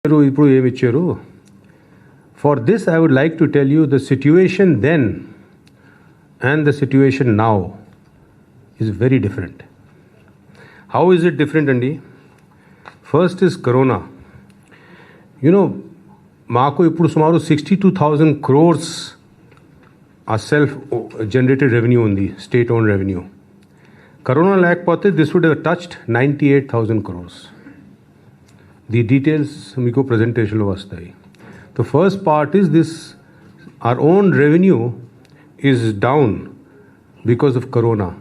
For this, I would like to tell you the situation then and the situation now is very different. How is it different, Andy? First is Corona. Maaku ippudu sumaru 62,000 crores are self-generated revenue undi, state-owned revenue. Corona lekapothe this would have touched 98,000 crores. The details meeku presentation lo vastayi. The first part is this: our own revenue is down because of Corona.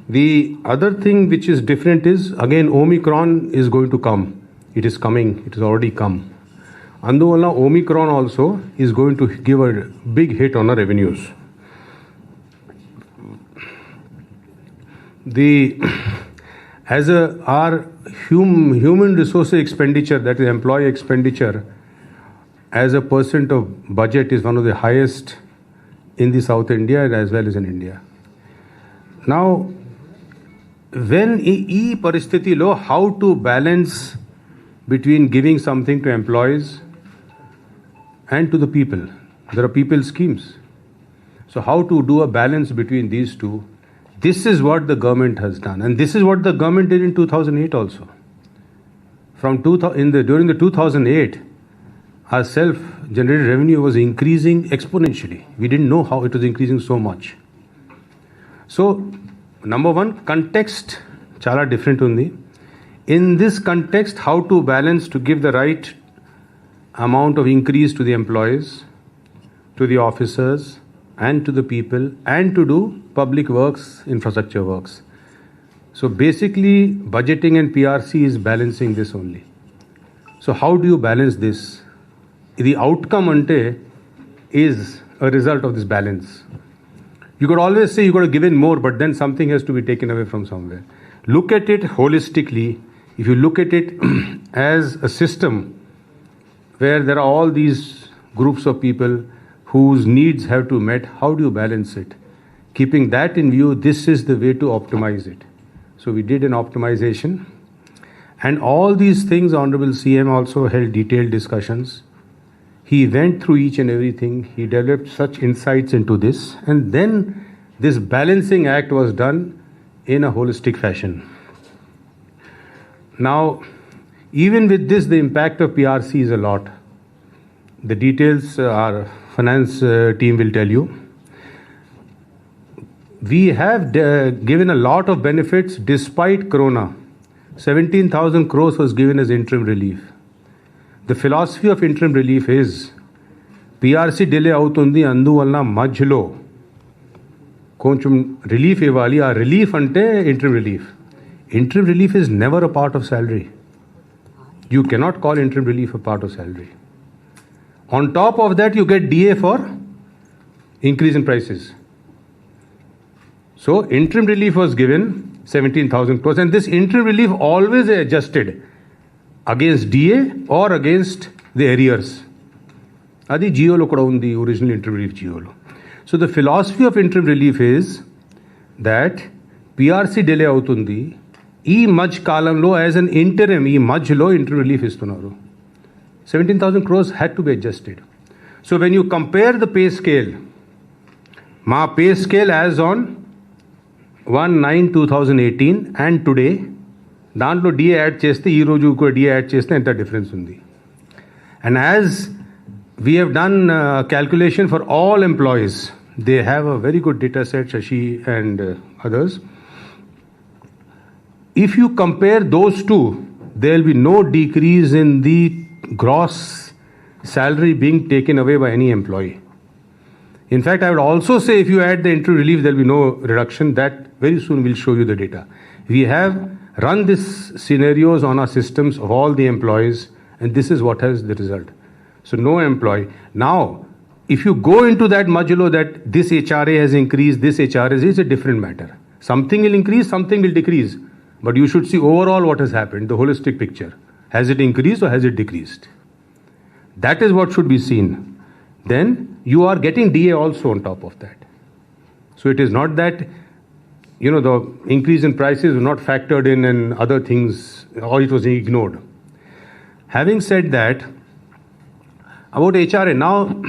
The other thing which is different is, again, Omicron is going to come. It is coming. It has already come. Anduvalla Omicron also is going to give a big hit on our revenues. Our human resource expenditure, that is employee expenditure, as a percent of budget is one of the highest in the South India as well as in India. Now, when ee paristhiti lo, how to balance between giving something to employees and to the people? There are people schemes. So how to do a balance between these two? This is what the government has done, and this is what the government did in 2008 also. During the 2008, our self-generated revenue was increasing exponentially. We didn't know how it was increasing so much. So, number one, context chala different undi. In this context, how to balance to give the right amount of increase to the employees, to the officers, and to the people, and to do public works, infrastructure works. So basically, budgeting and PRC is balancing this only. So how do you balance this? The outcome ante is a result of this balance. You could always say you got to give in more, but then something has to be taken away from somewhere. Look at it holistically. If you look at it as a system where there are all these groups of people whose needs have to be met, how do you balance it? Keeping that in view, this is the way to optimize it. So we did an optimization, and all these things Honorable CM also held detailed discussions. He went through each and everything. He developed such insights into this, and then this balancing act was done in a holistic fashion. Now, even with this, the impact of PRC is a lot. The details our finance team will tell you. We have given a lot of benefits despite Corona. 17,000 crores was given as interim relief. The philosophy of interim relief is PRC delay avutundi anduvalla majhlo koncham relief ivali. Aa relief ante interim relief. Interim relief is never a part of salary. You cannot call interim relief a part of salary. On top of that, you get DA for increase in prices. So interim relief was given 17,000 crores, and this interim relief always adjusted against DA or against the arrears. Adi GO lo kuda undi, original interim relief GO lo. So the philosophy of interim relief is that PRC delay avutundi, ee maj kalamlo as an interim, ee majlo interim relief istunaru. 17,000 crores had to be adjusted. So when you compare the pay scale, ma pay scale as on 1/9/2018 and today, దాంట్లో DA add చేస్తే ఈ రోజు కూడా DA add చేస్తే ఎంత difference ఉంది. And as we have done calculation for all employees, they have a very good data set, Shashi and others. If you compare those two, there will be no decrease in the gross salary being taken away by any employee. In fact, I would also say if you add the interim relief, there will be no reduction. That very soon will show you the data. We have run these scenarios on our systems of all the employees, and this is what has the result. So no employee. Now, if you go into that modulo that this HRA has increased, this HRA is a different matter. Something will increase, something will decrease. But you should see overall what has happened, the holistic picture. Has it increased or has it decreased? That is what should be seen. Then you are getting DA also on top of that. So it is not that, the increase in prices were not factored in and other things, or it was ignored. Having said that, about HRA, now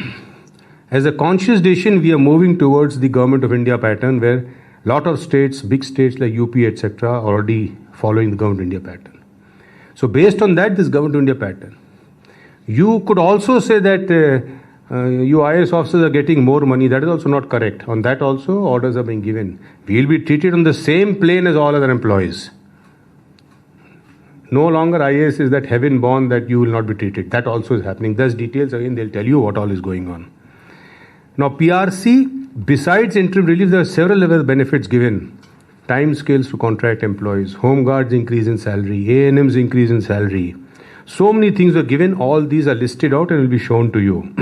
as a conscious decision, we are moving towards the Government of India pattern where a lot of states, big states like UP, etc., are already following the Government of India pattern. So based on that, this Government of India pattern. You could also say that you IAS officers are getting more money. That is also not correct. On that also, orders are being given. We will be treated on the same plane as all other employees. No longer IAS is that heaven born that you will not be treated. That also is happening. Thus details, again, they'll tell you what all is going on. Now PRC, besides interim relief, there are several other benefits given. Time scales to contract employees, home guards increase in salary, A&Ms increase in salary. So many things were given. All these are listed out and will be shown to you.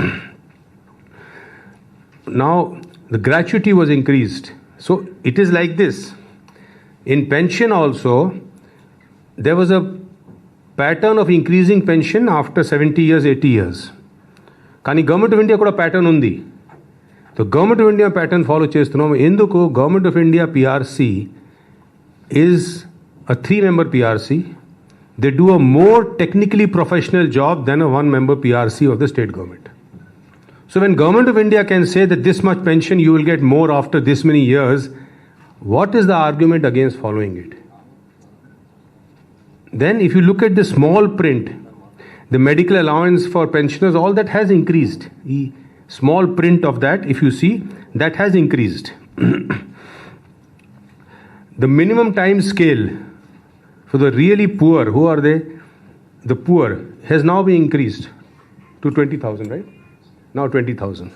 Now, the gratuity was increased. So it is like this. In pension also, there was a pattern of increasing pension after 70 years, 80 years. Kani Government of India kuda pattern undi. The Government of India pattern follow chestunnam. Enduku Government of India PRC is a 3-member PRC. They do a more technically professional job than a 1-member PRC of the state government. So when Government of India can say that this much pension you will get more after this many years, what is the argument against following it? Then if you look at the small print, the medical allowance for pensioners, all that has increased. The small print of that, if you see, that has increased. The minimum time scale for the really poor, who are they? The poor has now been increased to 20,000, right? Now 20,000.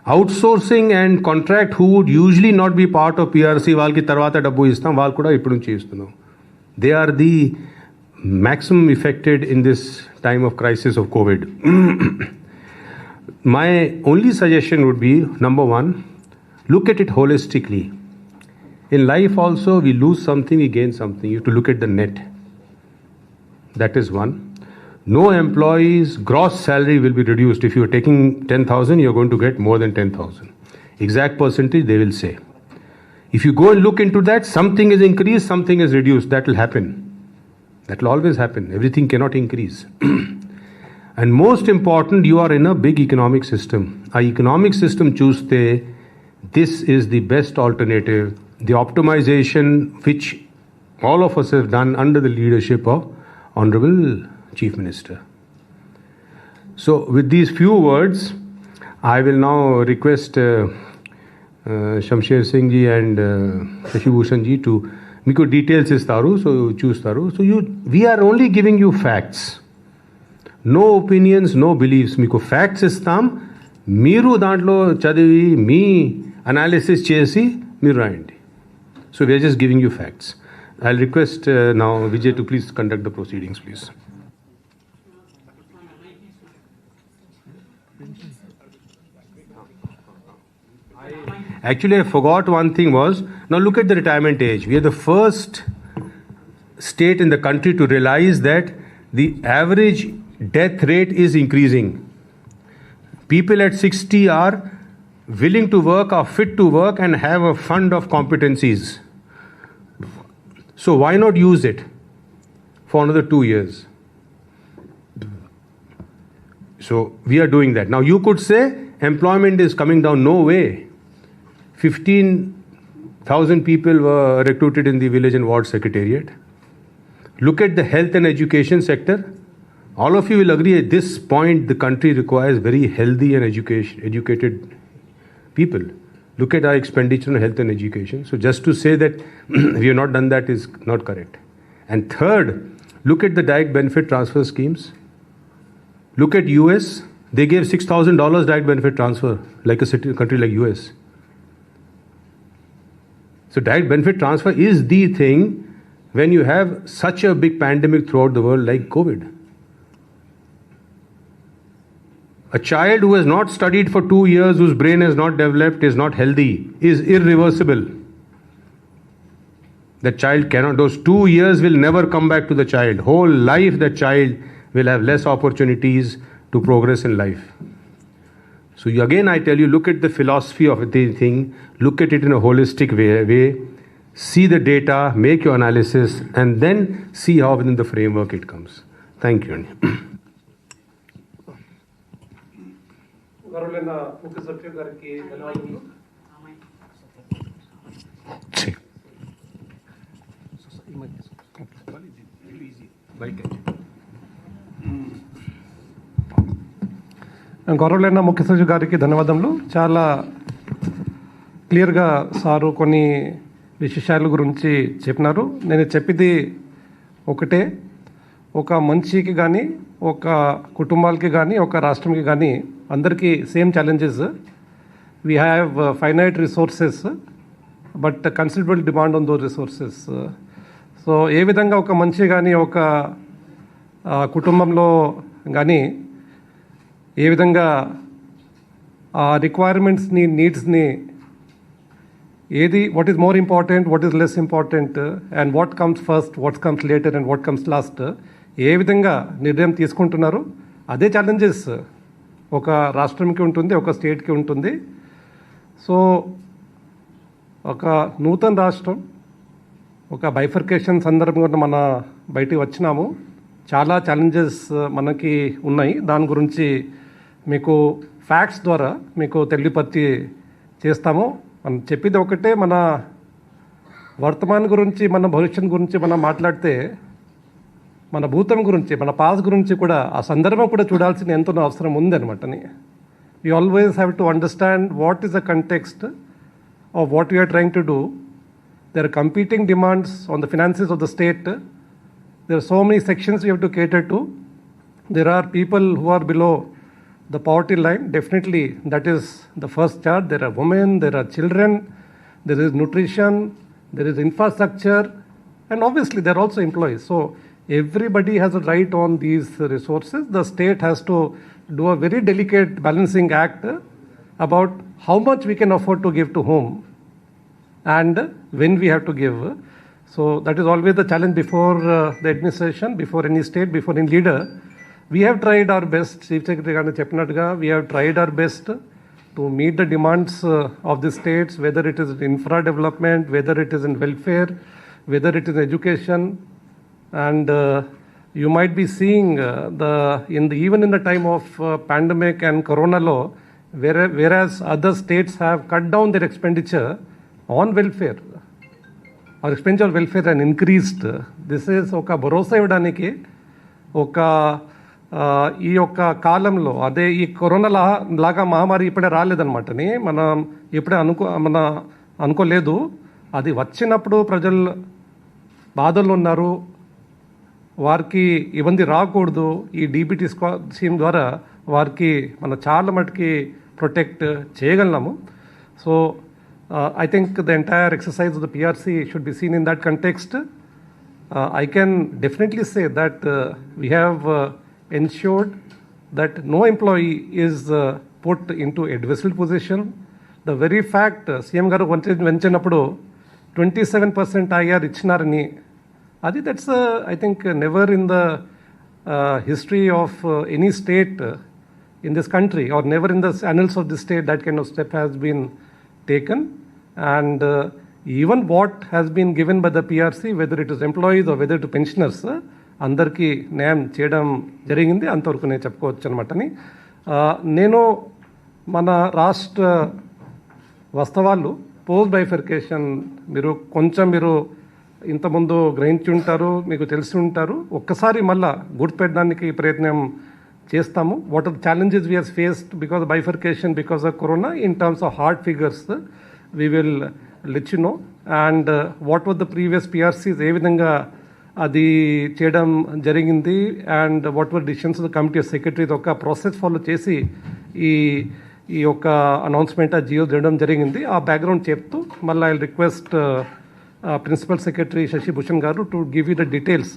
Outsourcing and contract who would usually not be part of PRC, వాళ్ళకి తర్వాత డబ్బు ఇస్తాం, వాళ్ళు కూడా ఇప్పుడు నుంచి ఇస్తున్నాం. They are the maximum affected in this time of crisis of COVID. My only suggestion would be, number one, look at it holistically. In life also, we lose something, we gain something. You have to look at the net. That is one. No employee's gross salary will be reduced. If you are taking 10,000, you are going to get more than 10,000. Exact percentage, they will say. If you go and look into that, something is increased, something is reduced. That will happen. That will always happen. Everything cannot increase. And most important, you are in a big economic system. Our economic system chuste, this is the best alternative. The optimization which all of us have done under the leadership of Honorable Chief Minister. So with these few words, I will now request Shamsher Singh ji and Shashi Bhushan ji to meeku details istaru, so chustaru. So we are only giving you facts. No opinions, no beliefs. Meeku facts istam. Meeru dantlo chadivi, me analysis chesi, meeru rayandi. So we are just giving you facts. I'll request now Vijay to please conduct the proceedings, please. Actually, I forgot one thing was, now look at the retirement age. We are the first state in the country to realize that the average death rate is increasing. People at 60 are willing to work, are fit to work and have a fund of competencies. So why not use it for another 2 years? So we are doing that. Now you could say employment is coming down. No way. 15,000 people were recruited in the village and ward secretariat. Look at the health and education sector. All of you will agree at this point the country requires very healthy and educated people. Look at our expenditure on health and education. So just to say that we have not done that is not correct. And third, look at the direct benefit transfer schemes. Look at US. They gave $6,000 direct benefit transfer like a country like US. So direct benefit transfer is the thing when you have such a big pandemic throughout the world like COVID. A child who has not studied for 2 years, whose brain has not developed, is not healthy, is irreversible. That child cannot, those 2 years will never come back to the child. Whole life that child will have less opportunities to progress in life. So again I tell you, look at the philosophy of the thing, look at it in a holistic way, see the data, make your analysis and then see how within the framework it comes. Thank you అండి. గౌరవనీయ ముఖ్య సచివ్ గారికి ధన్యవాదాలు. గౌరవనీయ ముఖ్య సచివ్ గారికి ధన్యవాదములు. చాలా క్లియర్గా సారు కొన్ని విశేషాల గురించి చెప్పినారు. నేను చెప్పింది ఒకటే, ఒక మనిషికి కానీ ఒక కుటుంబాలకి కానీ ఒక రాష్ట్రంకి కానీ అందరికీ same challenges. We have finite resources but considerable demand on those resources. So ఏ విధంగా ఒక మనిషి కానీ ఒక కుటుంబంలో కానీ ఏ విధంగా ఆ రిక్వైర్మెంట్స్ని నీడ్స్ని ఏది what is more important, what is less important, and what comes first, what comes later and what comes last, ఏ విధంగా నిర్ణయం తీసుకుంటున్నారు, అదే ఛాలెంజెస్ ఒక రాష్ట్రంకి ఉంటుంది, ఒక స్టేట్కి ఉంటుంది. సో ఒక నూతన రాష్ట్రం ఒక బైఫర్కేషన్ సందర్భంగా మన బయటికి వచ్చినాము. చాలా ఛాలెంజెస్ మనకి ఉన్నాయి. దాని గురించి మీకు ఫ్యాక్ట్స్ ద్వారా మీకు తెలియపరిచి చేస్తాము. మనం చెప్పేది ఒకటే, మన వర్తమానం గురించి మన భవిష్యత్ గురించి మనం మాట్లాడితే మన భూతం గురించి మన పాస్ గురించి కూడా ఆ సందర్భం కూడా చూడాల్సిన ఎంతో అవసరం ఉందన్నమాటని. You always have to understand what is the context of what you are trying to do. There are competing demands on the finances of the state. There are so many sections we have to cater to. There are people who are below the poverty line. Definitely, that is the first chart. There are women, there are children, there is nutrition, there is infrastructure, and obviously there are also employees. So everybody has a right on these resources. The state has to do a very delicate balancing act about how much we can afford to give to whom and when we have to give. So that is always the challenge before the administration, before any state, before any leader. We have tried our best, Chief Secretary Garu Cheppinattuga, we have tried our best to meet the demands of the states, whether it is in infra development, whether it is in welfare, whether it is in education. And you might be seeing even in the time of pandemic and corona law, whereas other states have cut down their expenditure on welfare, or expenditure on welfare and increased. This is ఒక భరోసా ఇవ్వడానికి ఒక ఈ యొక్క కాలంలో అదే ఈ corona లాగా మహమ్మారి ఇప్పుడే రాలేదన్నమాటని మనం ఇప్పుడే అనుకోలేదు. అది వచ్చినప్పుడు ప్రజలు బాధల్లో ఉన్నారు, వారికి ఇబ్బంది రాకూడదు. ఈ డీబీటీ స్కీమ్ ద్వారా వారికి మనం చాలా మటుకి ప్రొటెక్ట్ చేయగలము. So I think the entire exercise of the PRC should be seen in that context. I can definitely say that we have ensured that no employee is put into a adversarial position. The very fact CM garu venchinnappudu 27% IR ichinarani, adi that's I think never in the history of any state in this country, or never in the annals of this state, that kind of step has been taken. And even what has been given by the PRC, whether it is employees or whether it is pensioners, అందరికీ న్యాయం చేయడం జరిగింది. అంతవరకు నేను చెప్పుకోవచ్చు అనమాటని. నేను మన రాష్ట్ర వాస్తవాలు పోస్ట్ బైఫర్కేషన్ మీరు ఇంతకుముందు గ్రహించి ఉంటారు, మీకు తెలిసి ఉంటారు. ఒక్కసారి మళ్ళా గుర్తుపెట్టడానికి ప్రయత్నం చేస్తాము. What are the challenges we have faced because of bifurcation, because of corona, in terms of hard figures we will let you know. And what were the previous PRCs, ఏ విధంగా అది చేయడం జరిగింది, and what were decisions of the committee of secretaries ఒక process follow చేసి ఈ యొక్క announcement Jio చేయడం జరిగింది. ఆ బ్యాక్గ్రౌండ్ చెప్తూ మళ్ళీ I request principal secretary Shashi Bhushan garu to give you the details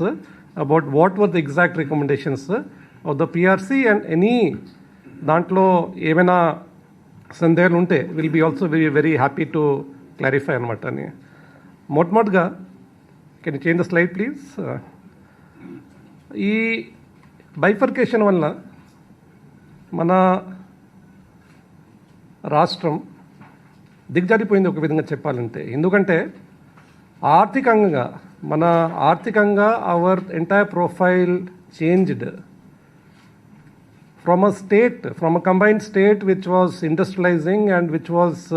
about what were the exact recommendations of the PRC, and any దాంట్లో ఏమైనా సందేహాలు ఉంటే will be also very happy to clarify అనమాట అని. మొట్టమొదటిగా can you change the slide please. ఈ bifurcation వల్ల మన రాష్ట్రం దిగజారిపోయింది ఒక విధంగా చెప్పాలంటే. ఎందుకంటే ఆర్థికంగా our entire profile changed from a combined state which was industrializing and which was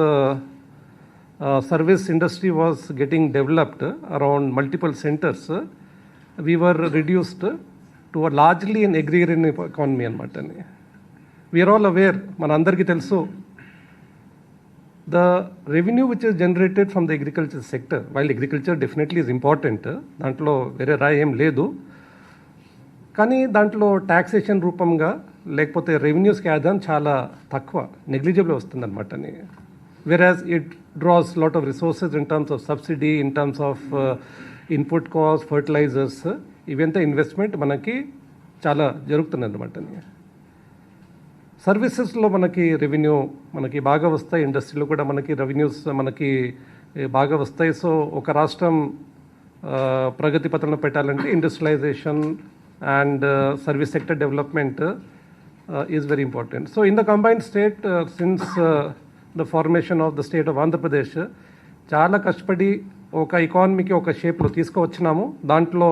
service industry was getting developed around multiple centers. We were reduced to a largely an agrarian economy anmatani. We are all aware, manandarki telusu, the revenue which is generated from the agriculture sector, while agriculture definitely is important, dantlo vere rayi em ledu, కానీ దాంట్లో taxation రూపంగా లేకపోతే రెవెన్యూస్కి ఆదాయం చాలా తక్కువ, negligible వస్తుందన్నమాట. Whereas it draws lot of resources in terms of subsidy, in terms of input cost, fertilisers, ఇవంతా investment మనకి చాలా జరుగుతుంది అన్నమాట. సర్వీసెస్లో మనకి రెవెన్యూ మనకి బాగా వస్తాయి, ఇండస్ట్రీలో కూడా మనకి రెవెన్యూస్ మనకి బాగా వస్తాయి. సో ఒక రాష్ట్రం ప్రగతి పథంలో పెట్టాలంటే industrialisation and service sector development is very important. So in the combined state, since the formation of the state of Andhra Pradesh, చాలా కష్టపడి ఒక ఎకానమీకి ఒక షేప్లో తీసుకువచ్చినాము. దాంట్లో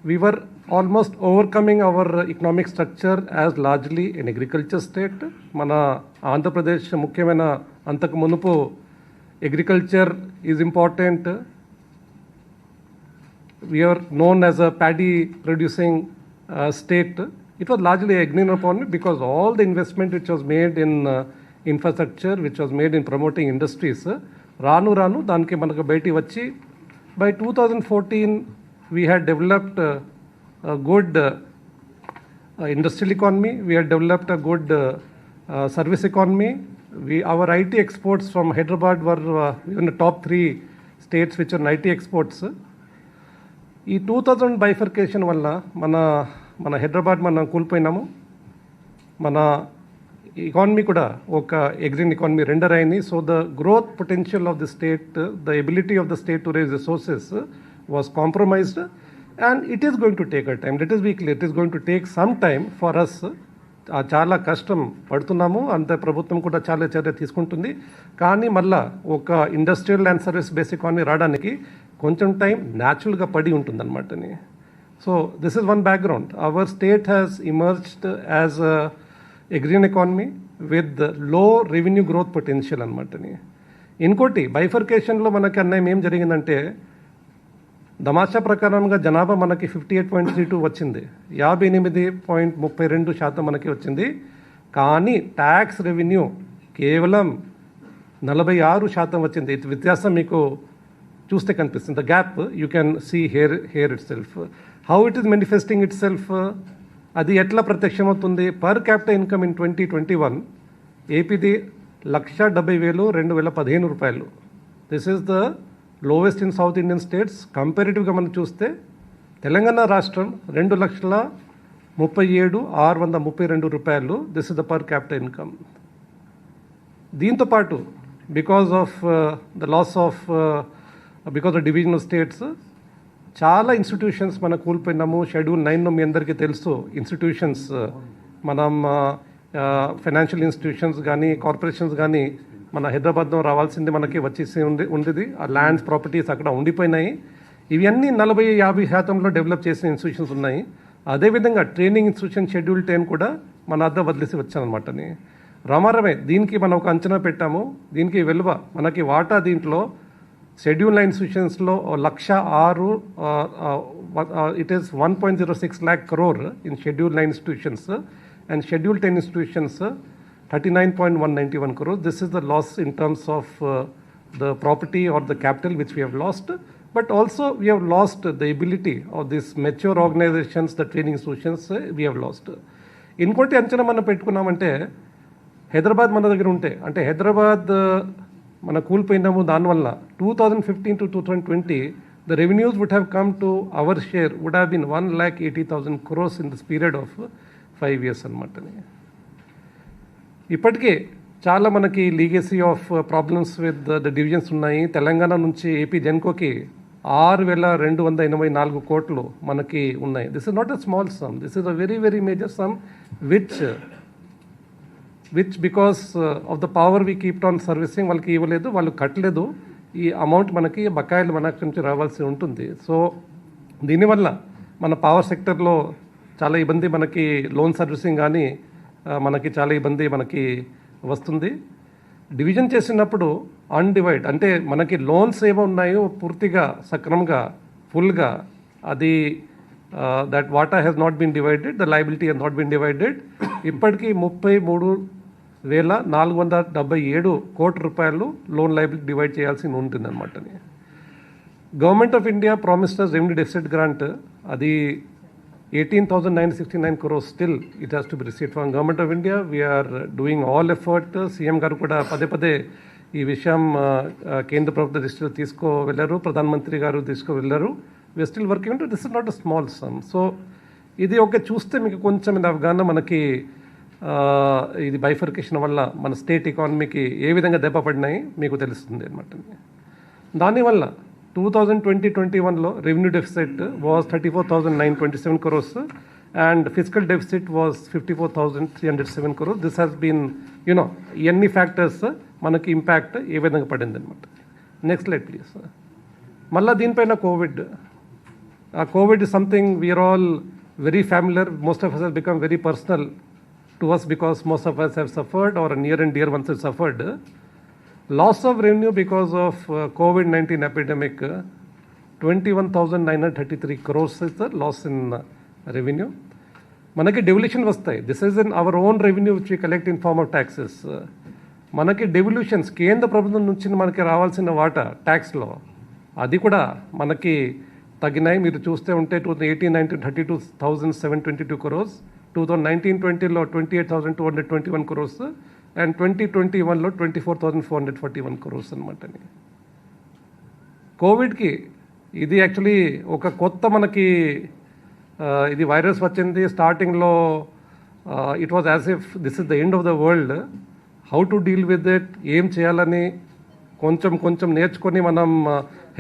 we were almost overcoming our economic structure as largely an agriculture state. మన ఆంధ్రప్రదేశ్ ముఖ్యమైన అంతకు మునుపు agriculture is important. We are known as a paddy producing state. It was largely agrarian economy because all the investment which was made in infrastructure, which was made in promoting industries, ranu daniki manaku beti vachi by 2014 we had developed a good industrial economy. We had developed a good service economy. Our IT exports from Hyderabad were in the top 3 states which are IT exports. ఈ 2000 bifurcation వల్ల మన హైదరాబాద్ మనం కోల్పోయినాము. మన economy kuda oka agrarian economy render ayindi. So the growth potential of the state, the ability of the state to raise resources was compromised, and it is going to take a time. Let us be clear, it is going to take some time for us. చాలా కష్టం పడుతున్నాము, అంత ప్రభుత్వం కూడా చాలా చర్య తీసుకుంటుంది. కానీ మళ్ళా ఒక industrial and service base economy రావడానికి కొంచెం టైం న్యాచురల్గా పడి ఉంటుందన్నమాట. So this is one background. Our state has emerged as agrarian economy with low revenue growth potential అనమాట. ఇంకోటి బైఫర్కేషన్లో మనకి అన్యాయం ఏం జరిగిందంటే, దమాషా ప్రకారంగా జనాభా మనకి 58.32 వచ్చింది, 58.32% మనకి వచ్చింది. కానీ ట్యాక్స్ రెవెన్యూ కేవలం 46% వచ్చింది. ఇది వ్యత్యాసం మీకు చూస్తే కనిపిస్తుంది. The gap you can see here itself. How it is manifesting itself, అది ఎట్లా ప్రత్యక్షమవుతుంది? పర్ క్యాపిటల్ ఇన్కమ్ ఇన్ 2021 ఏపీది 1,70,000 2015 రూపాయలు. This is the lowest in south Indian states. కంపారిటివ్గా మనం చూస్తే తెలంగాణ రాష్ట్రం 2,37,632 రూపాయలు. This is the per capita income. దీంతోపాటు because of the loss of because of division of states చాలా ఇన్స్టిట్యూషన్స్ మనం కోల్పోయినాము. షెడ్యూల్ 9 మీ అందరికీ తెలుసు. ఇన్స్టిట్యూషన్స్ మనం ఫైనాన్షియల్ ఇన్స్టిట్యూషన్స్ కానీ కార్పొరేషన్స్ కానీ మన హైదరాబాద్లో రావాల్సింది మనకి వచ్చేసి ఉండేది. ఆ ల్యాండ్స్ ప్రాపర్టీస్ అక్కడ ఉండిపోయినాయి. ఇవన్నీ 40-50% డెవలప్ చేసిన ఇన్స్టిట్యూషన్స్ ఉన్నాయి. అదేవిధంగా ట్రైనింగ్ ఇన్స్టిట్యూషన్ షెడ్యూల్ 10 కూడా మన వద్ద వదిలేసి వచ్చానమాట. రామారమే దీనికి మనం ఒక అంచనా పెట్టాము. దీనికి విలువ మనకి వాటా దీంట్లో schedule 9 ఇన్స్టిట్యూషన్స్లో 1,06,000 it is 1.06 lakh crore in schedule 9 institutions, and schedule 10 institutions 39.191 crore. This is the loss in terms of the property or the capital which we have lost, but also we have lost the ability of these mature organizations, the training institutions we have lost. ఇంకోటి అంచనా మనం పెట్టుకున్నామంటే, హైదరాబాద్ మన దగ్గర ఉంటే, అంటే హైదరాబాద్ మన కూలిపోయినాము, దానివల్ల 2015 to 2020 the revenues would have come to our share would have been 1,80,000 crores in this period of 5 years అనమాట. ఇప్పటికే చాలా మనకి legacy of problems with the divisions ఉన్నాయి. తెలంగాణ నుంచి ఏపీ జెన్కోకి 6,284 కోట్లు మనకి ఉన్నాయి. This is not a small some, this is a very very major some which because of the power we keep on servicing వాళ్ళకి ఇవ్వలేదు, వాళ్ళు కట్టలేదు. ఈ అమౌంట్ మనకి బకాయిలు మన నుంచి రావాల్సి ఉంటుంది. సో దీనివల్ల మన పవర్ సెక్టర్లో చాలా ఇబ్బంది మనకి లోన్ సర్వీసింగ్ కానీ మనకి చాలా ఇబ్బంది మనకి వస్తుంది. డివిజన్ చేసినప్పుడు అన్డివైడ్ అంటే మనకి లోన్స్ ఏమో ఉన్నాయో పూర్తిగా సక్రమంగా ఫుల్గా అది దట్ వాటా has not been divided, the liability has not been divided. ఇప్పటికీ 33,477 కోట్ల రూపాయలు లోన్ లయబిలిటీ డివైడ్ చేయాల్సి ఉంటుందన్నమాట. Government of India promised us revenue deficit grant, అది 18,969 crores still it has to be received from Government of India. We are doing all effort. CM గారు కూడా పదే పదే ఈ విషయం కేంద్ర ప్రభుత్వ దృష్టిలో తీసుకువెళ్ళారు, ప్రధానమంత్రి గారు తీసుకువెళ్ళారు. We are still working to this is not a small sum. So ఇది ఒక చూస్తే మీకు కొంచెం ఇది అవగాహన మనకి ఇది బైఫర్కేషన్ వల్ల మన స్టేట్ ఎకానమీకి ఏ విధంగా దెబ్బ పడినాయి మీకు తెలుస్తుంది అనమాట. దానివల్ల 2020-21లో revenue deficit was 34,927 crores and fiscal deficit was 54,307 crores. This has been, ఎన్ని ఫ్యాక్టర్స్ మనకి ఇంపాక్ట్ ఏ విధంగా పడింది అనమాట. Next slide please. మళ్ళీ దీనిపైన covid is something we are all very familiar. Most of us has become very personal to us because most of us have suffered or near and dear ones have suffered. Loss of revenue because of COVID-19 epidemic, 21,933 crores is the loss in revenue. మనకి devolution వస్తాయి. This is in our own revenue which we collect in form of taxes. మనకి devolutions కేంద్ర ప్రభుత్వం నుంచి మనకి రావాల్సిన వాటా ట్యాక్స్లో అది కూడా మనకి తగ్గినాయి. మీరు చూస్తే ఉంటే 2018-19 32,722 crores, 2019-20లో 28,221 crores అండ్ 2021లో 24,441 crores అనమాట. కోవిడ్కి ఇది యాక్చువల్లీ ఒక కొత్త మనకి ఇది వైరస్ వచ్చింది. స్టార్టింగ్లో it was as if this is the end of the world. How to deal with it, ఏం చేయాలని కొంచెం నేర్చుకొని మనం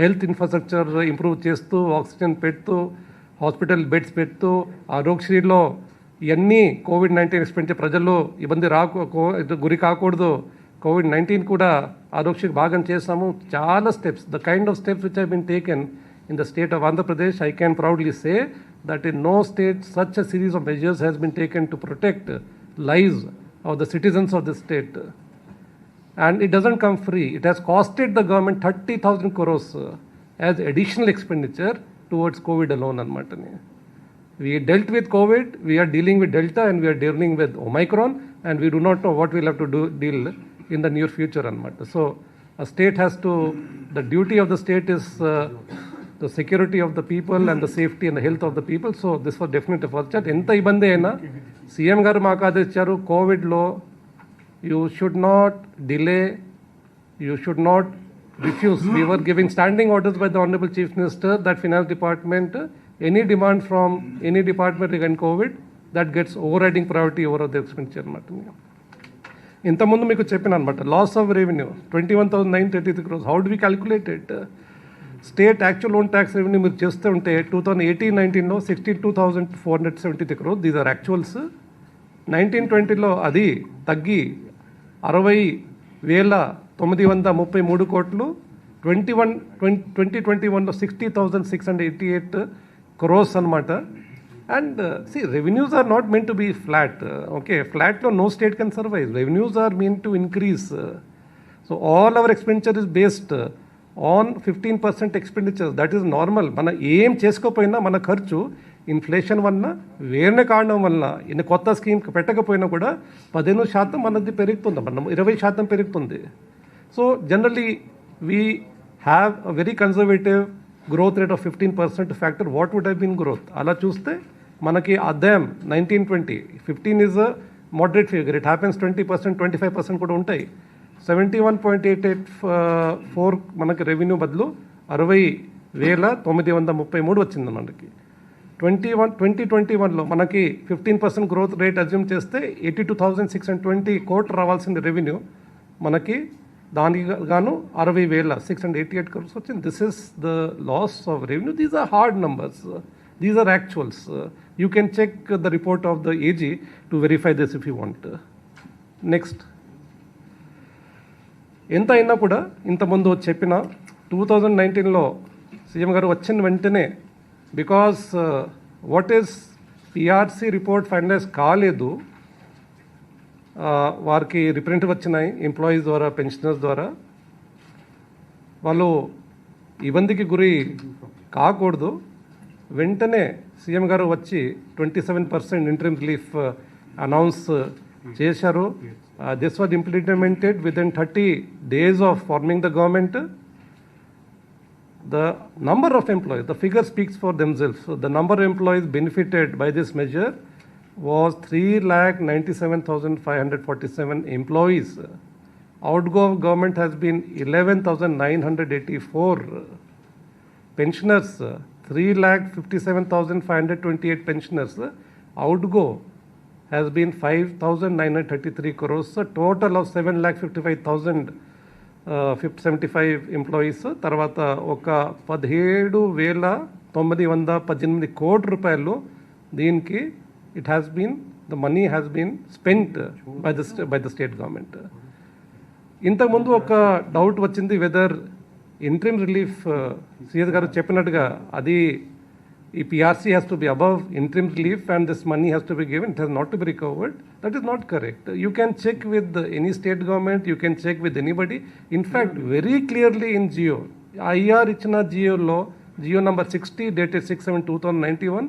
హెల్త్ ఇన్ఫ్రాస్ట్రక్చర్ ఇంప్రూవ్ చేస్తూ, ఆక్సిజన్ పెడుతూ, హాస్పిటల్ బెడ్స్ పెడుతూ, ఆరోగ్యశ్రీలో ఇవన్నీ కోవిడ్-19 ఎక్స్పెండిచర్ ప్రజలు ఇబ్బంది గురి కాకూడదు. కోవిడ్-19 కూడా ఆరోగ్యశ్రీకి భాగం చేసాము. చాలా steps, the kind of steps which have been taken in the state of Andhra Pradesh, I can proudly say that in no state such a series of measures has been taken to protect lives of the citizens of the state. And it doesn't come free. It has costed the government 30,000 crores as additional expenditure towards COVID alone. We dealt with COVID, we are dealing with Delta, and we are dealing with Omicron, and we do not know what we'll have to deal in the near future. So a state has to, the duty of the state is the security of the people and the safety and the health of the people. So this was definitely first chat. ఎంత ఇబ్బంది అయినా CM గారు మాకు ఆదేశించారు, కోవిడ్లో you should not delay, you should not refuse. We were giving standing orders by the honourable chief minister that finance department any demand from any department regarding covid that gets overriding priority over of the expenditure అనమాట. ఇంతకుముందు మీకు చెప్పిన అనమాట loss of revenue 21,933 crores. How do we calculate it? State actual own tax revenue మీరు చేస్తూ ఉంటే 2018-19లో 62,473 crores. These are actuals. 19-20లో అది తగ్గి 60,933 కోట్లు. 2021లో 60,688 crores అనమాట. And revenues are not meant to be flat. Okay, flat no state can survive. Revenues are meant to increase. So all our expenditure is based on 15% expenditure. That is normal. మన ఏం చేసుకోకపోయినా మన ఖర్చు inflation వల్ల వేరే కారణం వల్ల ఇన్ని కొత్త స్కీమ్ పెట్టకపోయినా కూడా 15% మనది పెరుగుతుంది, మనం 20% పెరుగుతుంది. So generally we have a very conservative growth rate of 15% factor. What would have been growth? అలా చూస్తే మనకి అదేం 19-20 15 is a moderate figure. It happens 20%, 25% కూడా ఉంటాయి. 71.884 మనకి రెవెన్యూ బదులు 60,933 వచ్చింది మనకి. 2021లో మనకి 15% గ్రోత్ రేట్ అజ్యూమ్ చేస్తే 82,620 కోట్లు రావాల్సిన రెవెన్యూ మనకి దానికి గాను 60,688 crores వచ్చింది. This is the loss of revenue. These are hard numbers, these are actuals. You can check the report of the AG to verify this if you want. Next, ఎంత అయినా కూడా ఇంతకుముందు చెప్పిన 2019లో సీఎం గారు వచ్చిన వెంటనే, because what is PRC report finalise కాలేదు, వారికి రిప్రజెంటేటివ్ వచ్చినాయి ఎంప్లాయీస్ ద్వారా, పెన్షనర్స్ ద్వారా. వాళ్ళు ఇబ్బందికి గురి కాకూడదు. వెంటనే సీఎం గారు వచ్చి 27% ఇంటరిమ్ రిలీఫ్ అనౌన్స్ చేశారు. This was implemented with in 30 days of forming the government. The number of employees, the figure speaks for themselves. So the number of employees benefited by this measure was 3,97,547 employees. Outgo of government has been 11,984. Pensioners, 3,57,528 pensioners. Outgo has been 5,933 crores. So total of 7,55,075 employees. తర్వాత ఒక 17,918 కోట్ల రూపాయలు దీనికి it has been, the money has been spent by the state government. ఇంతకుముందు ఒక doubt వచ్చింది weather interim relief, CS గారు చెప్పినట్టుగా అది ఈ PRC has to be above interim relief and this money has to be given, it has not to be recovered. That is not correct. You can check with any state government, you can check with anybody. In fact very clearly in GO, IR ఇచ్చిన జియోలో, GO number 60 dated 6/7/2091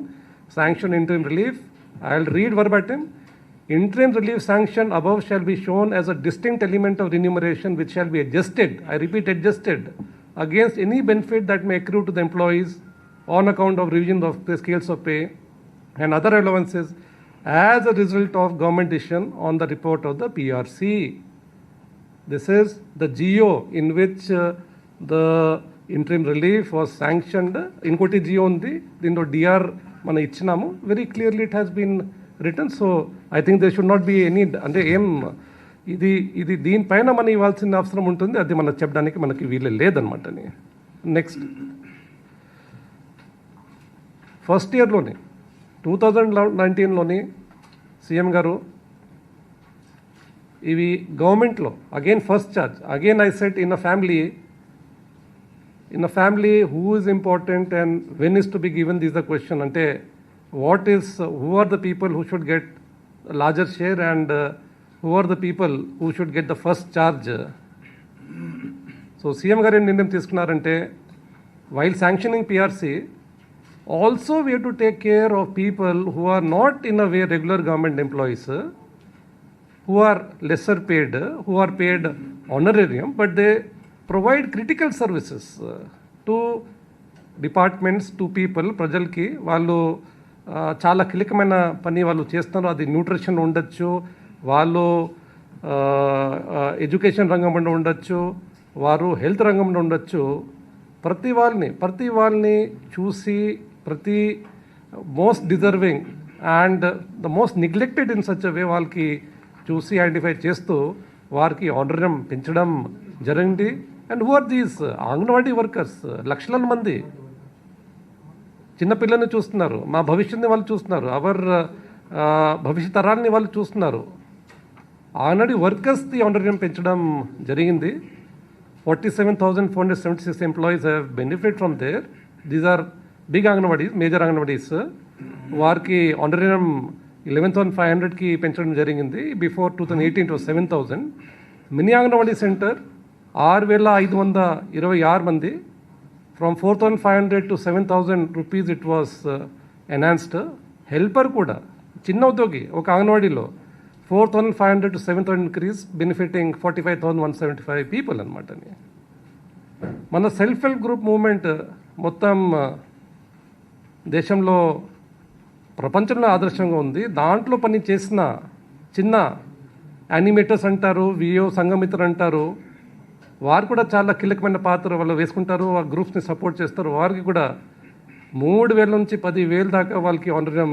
sanction interim relief. I will read verbatim. Interim relief sanction above shall be shown as a distinct element of remuneration which shall be adjusted, I repeat adjusted, against any benefit that may accrue to the employees on account of revision of the scales of pay and other allowances as a result of government decision on the report of the PRC. This is the GO in which the interim relief was sanctioned. Inkoti GO undi, dino DR mana ichinamu. Very clearly it has been written. So I think there should not be any, అంటే ఏం ఇది దీనిపైన మనం ఇవ్వాల్సిన అవసరం ఉంటుంది, అది మనం చెప్పడానికి మనకి వీలు లేదనమాట. నెక్స్ట్, ఫస్ట్ ఇయర్లోనే 2019లోని సీఎం గారు ఇవి గవర్నమెంట్లో again first charge, again I set in a family who is important and when is to be given this the question, అంటే who are the people who should get a larger share and who are the people who should get the first charge. So CM garu నిర్ణయం తీసుకున్నారంటే while sanctioning PRC also we have to take care of people who are not in a way regular government employees, who are lesser paid, who are paid honorarium, but they provide critical services to departments, to people, ప్రజలకి. వాళ్ళు చాలా కీలకమైన పని వాళ్ళు చేస్తున్నారు. అది nutrition ఉండొచ్చు, వాళ్ళు ఎడ్యుకేషన్ రంగంలో ఉండొచ్చు, వారు హెల్త్ రంగంలో ఉండొచ్చు. ప్రతి వాళ్ళని చూసి ప్రతి most deserving and the most neglected in such way వాళ్ళకి చూసి ఐడెంటిఫై చేస్తూ వారికి ఆనరరియం పెంచడం జరిగింది. And who are these anganwadi workers, లక్షల మంది చిన్నపిల్లల్ని చూస్తున్నారు, మా భవిష్యత్తుని వాళ్ళు చూస్తున్నారు, భవిష్యత్ తరాలని వాళ్ళు చూస్తున్నారు. ఆల్రెడీ వర్కర్స్ది ఆనరరియం పెంచడం జరిగింది. 47,476 employees have benefited from there. These are big anganwadis, major anganwadis. వారికి ఆనరరియం 11,500కి పెంచడం జరిగింది. Before 2018 it was 7,000. Mini anganwadi centre 6,526 మంది. From 4,500 to 7,000 rupees it was enhanced. Helper కూడా చిన్న ఉద్యోగి ఒక అంగన్వాడీలో 4,500 to 7,000 increase, benefiting 45,175 people అనమాట. మన సెల్ఫ్ హెల్ప్ గ్రూప్ మూవ్మెంట్ మొత్తం దేశంలో ప్రపంచంలో ఆదర్శంగా ఉంది. దాంట్లో పని చేసిన చిన్న యానిమేటర్స్ అంటారు, విఓ సంఘమిత్రులు అంటారు, వారు కూడా చాలా కీలకమైన పాత్ర వాళ్ళు వేసుకుంటారు. ఆ గ్రూప్స్ని సపోర్ట్ చేస్తారు. వారికి కూడా 3,000 నుంచి 10,000 దాకా వాళ్ళకి ఆనరరియం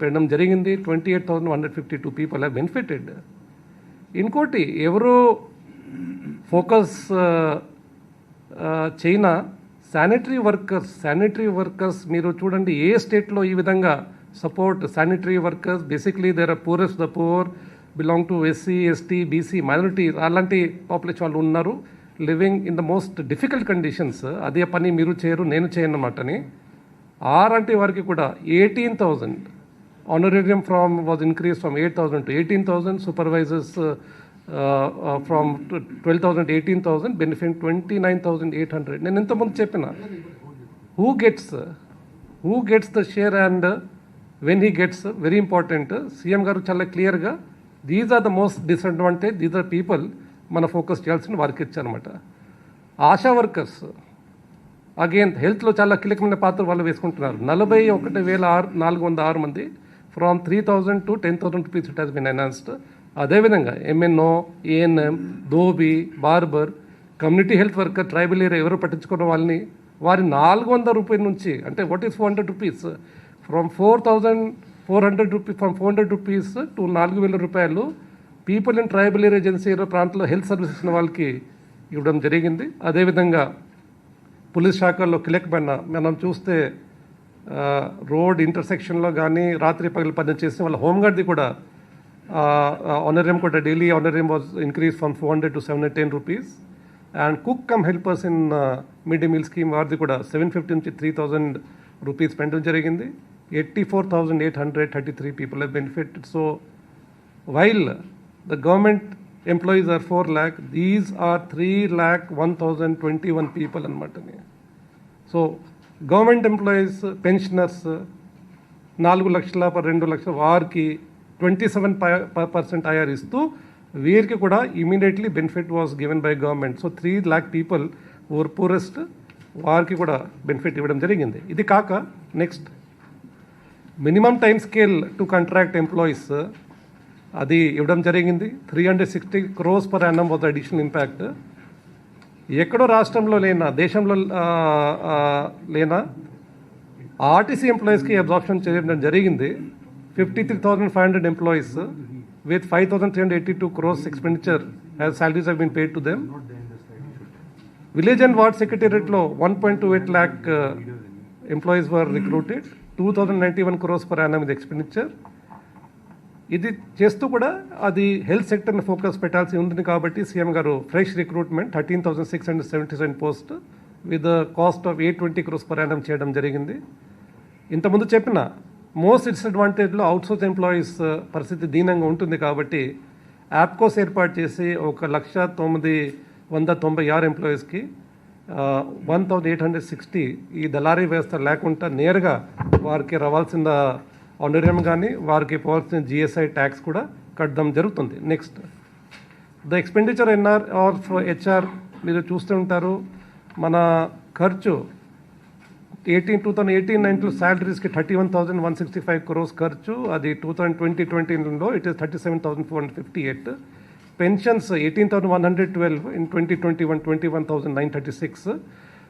పెట్టడం జరిగింది. 28,152 పీపుల్ హ్యావ్ బెనిఫిటెడ్. ఇంకోటి ఎవరు ఫోకస్ చైనా శానిటరీ వర్కర్స్ మీరు చూడండి, ఏ స్టేట్లో ఈ విధంగా support sanitary workers. Basically there are poorest the poor, belong to SC, ST, BC, minority, అలాంటి పాపులేషన్ వాళ్ళు ఉన్నారు, living in the most difficult conditions. అదే పని మీరు చేయరు, నేను చేయను అన్నమాటని. అలాంటి వారికి కూడా 18,000 honorarium was increased from 8,000 to 18,000, supervisors from 12,000 to 18,000, benefiting 29,800. నేను ఇంతకుముందు చెప్పిన who gets the share and when he gets, very important. CM గారు చాలా క్లియర్గా these are the most disadvantage, these are people మన ఫోకస్ చేయాల్సిన వారికి ఇచ్చారనమాట. ఆశా వర్కర్స్ అగైన్ హెల్త్లో చాలా కీలకమైన పాత్ర వాళ్ళు వేసుకుంటున్నారు. 41,406 మంది from 3,000 to 10,000 rupees it has been enhanced. అదేవిధంగా MNO, ANM, dhobi, barber, community health worker, tribal area ఎవరు పట్టించుకున్న వాళ్ళని వారి 400 రూపాయల నుంచి, అంటే what is 400 rupees, from 4,400 rupees, from 400 rupees to 4,000 రూపాయలు people in tribal area agency ప్రాంతంలో హెల్త్ సర్వీసెస్ ఉన్న వాళ్ళకి ఇవ్వడం జరిగింది. అదేవిధంగా పోలీస్ శాఖల్లో కీలకమైన మనం చూస్తే రోడ్ ఇంటర్సెక్షన్లో కానీ రాత్రి పగలు పనిచేసిన వాళ్ళ హోంగార్డ్ది కూడా ఆనరేరియం కూడా daily honorarium was increase from 400 to 710 rupees. And cook cum helpers in mid day meal scheme వారిది కూడా 750 నుంచి 3,000 రూపీస్ పెంచడం జరిగింది. 84,833 people have benefited. So while the government employees are 4 lakh, these are 3,01,021 people అనమాట. So government employees, pensioners 4 లక్షల 2 లక్షల వారికి 27% IR ఇస్తూ వీరికి కూడా immediately benefit was given by government. So 3 lakh people or poorest వారికి కూడా బెనిఫిట్ ఇవ్వడం జరిగింది. ఇది కాక next minimum time scale to contract employees అది ఇవ్వడం జరిగింది. 360 crores per annum was additional impact. ఎక్కడో రాష్ట్రంలో లేనా, దేశంలో లేనా ఆర్టీసీ ఎంప్లాయీస్కి అబ్జార్ప్షన్ చేయడం జరిగింది. 53,500 employees with 5,382 crores expenditure as salaries have been paid to them. Village and ward secretariat lo 1.28 lakh employees were recruited. 2,091 crores per annum with expenditure. ఇది చేస్తూ కూడా అది హెల్త్ సెక్టర్ని ఫోకస్ పెట్టాల్సి ఉంది కాబట్టి సీఎం గారు fresh recruitment 13,677 post with cost of 820 crores per annum చేయడం జరిగింది. ఇంతకుముందు చెప్పిన మోస్ట్ డిసడ్వాంటేజ్లో అవుట్సోర్స్ ఎంప్లాయీస్ పరిస్థితి దీనంగా ఉంటుంది కాబట్టి యాప్కోస్ ఏర్పాటు చేసి 1,996 ఎంప్లాయీస్కి 1,860 ఈ దళారీ వ్యవస్థ లేకుండా నేరుగా వారికి రావాల్సిన ఆనరేరియం కానీ వారికి పోవాల్సిన జిఎస్ఐ ట్యాక్స్ కూడా కట్టడం జరుగుతుంది. Next the expenditure NR or HR మీరు చూస్తూ ఉంటారు. మన ఖర్చు 2018-19 శాలరీస్కి 31,165 crores ఖర్చు. అది 2020-21లో ఇట్ ఈస్ 37,458. Pensions 18,112 in 2021, 21,936.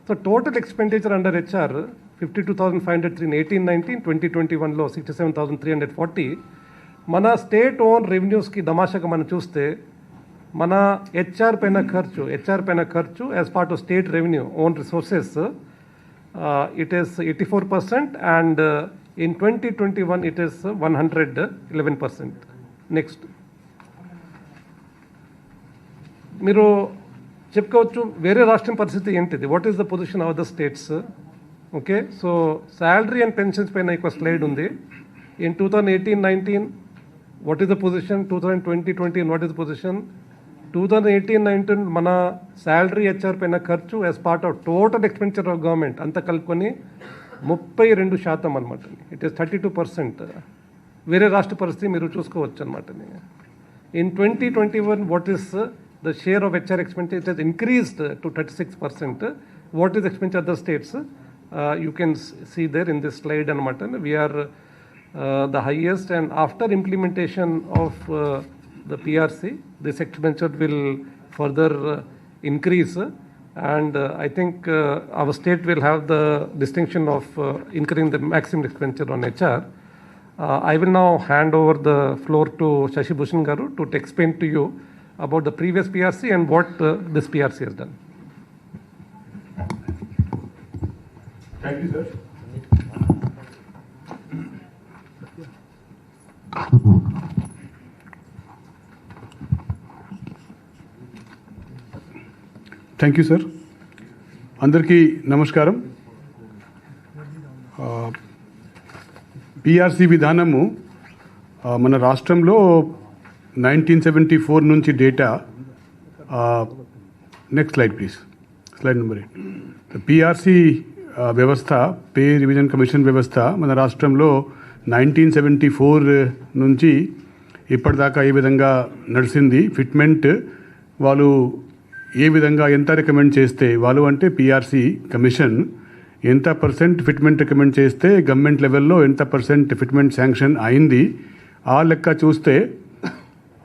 So total expenditure under HR 52,503 in 18-19, 2021లో 67,340. మన స్టేట్ ఓన్ రెవెన్యూస్కి దమాషగా మనం చూస్తే మన హెచ్ఆర్ పైన ఖర్చు as part of state revenue own resources it is 84% and in 2021 it is 111%. Next మీరు చెప్పుకోవచ్చు వేరే రాష్ట్రం పరిస్థితి ఏంటిది, what is the position of the states. Okay, so salary and pensions పైన ఒక స్లైడ్ ఉంది. In 2018-19 what is the position, 2020-21 what is the position. 2018-19 మన శాలరీ హెచ్ఆర్ పైన ఖర్చు as part of total expenditure of government అంతా కలుపుకొని 32% అనమాట. It is 32%. వేరే రాష్ట్ర పరిస్థితి మీరు చూసుకోవచ్చు అనమాట. In 2021 what is the share of HR expenditure, it has increased to 36%. What is expenditure other states, you can see there in this slide అనమాట. We are the highest, and after implementation of the PRC, this expenditure will further increase, and I think our state will have the distinction of incurring the maximum expenditure on HR. I will now hand over the floor to Shashi Bhushan Garu to explain to you about the previous PRC and what this PRC has done. Thank you, sir. Thank you sir. అందరికీ నమస్కారం. PRC విధానము మన రాష్ట్రంలో 1974 నుంచి data, next slide please, slide number 8. PRC వ్యవస్థ, pay revision commission వ్యవస్థ మన రాష్ట్రంలో 1974 నుంచి ఇప్పటిదాకా ఏ విధంగా నడిచింది, ఫిట్మెంట్ వాళ్ళు ఏ విధంగా ఎంత రికమెండ్ చేస్తే, వాళ్ళు అంటే పిఆర్సి కమిషన్ ఎంత పర్సెంట్ ఫిట్మెంట్ రికమెండ్ చేస్తే గవర్నమెంట్ లెవెల్లో ఎంత పర్సెంట్ ఫిట్మెంట్ శాంక్షన్ అయింది, ఆ లెక్క చూస్తే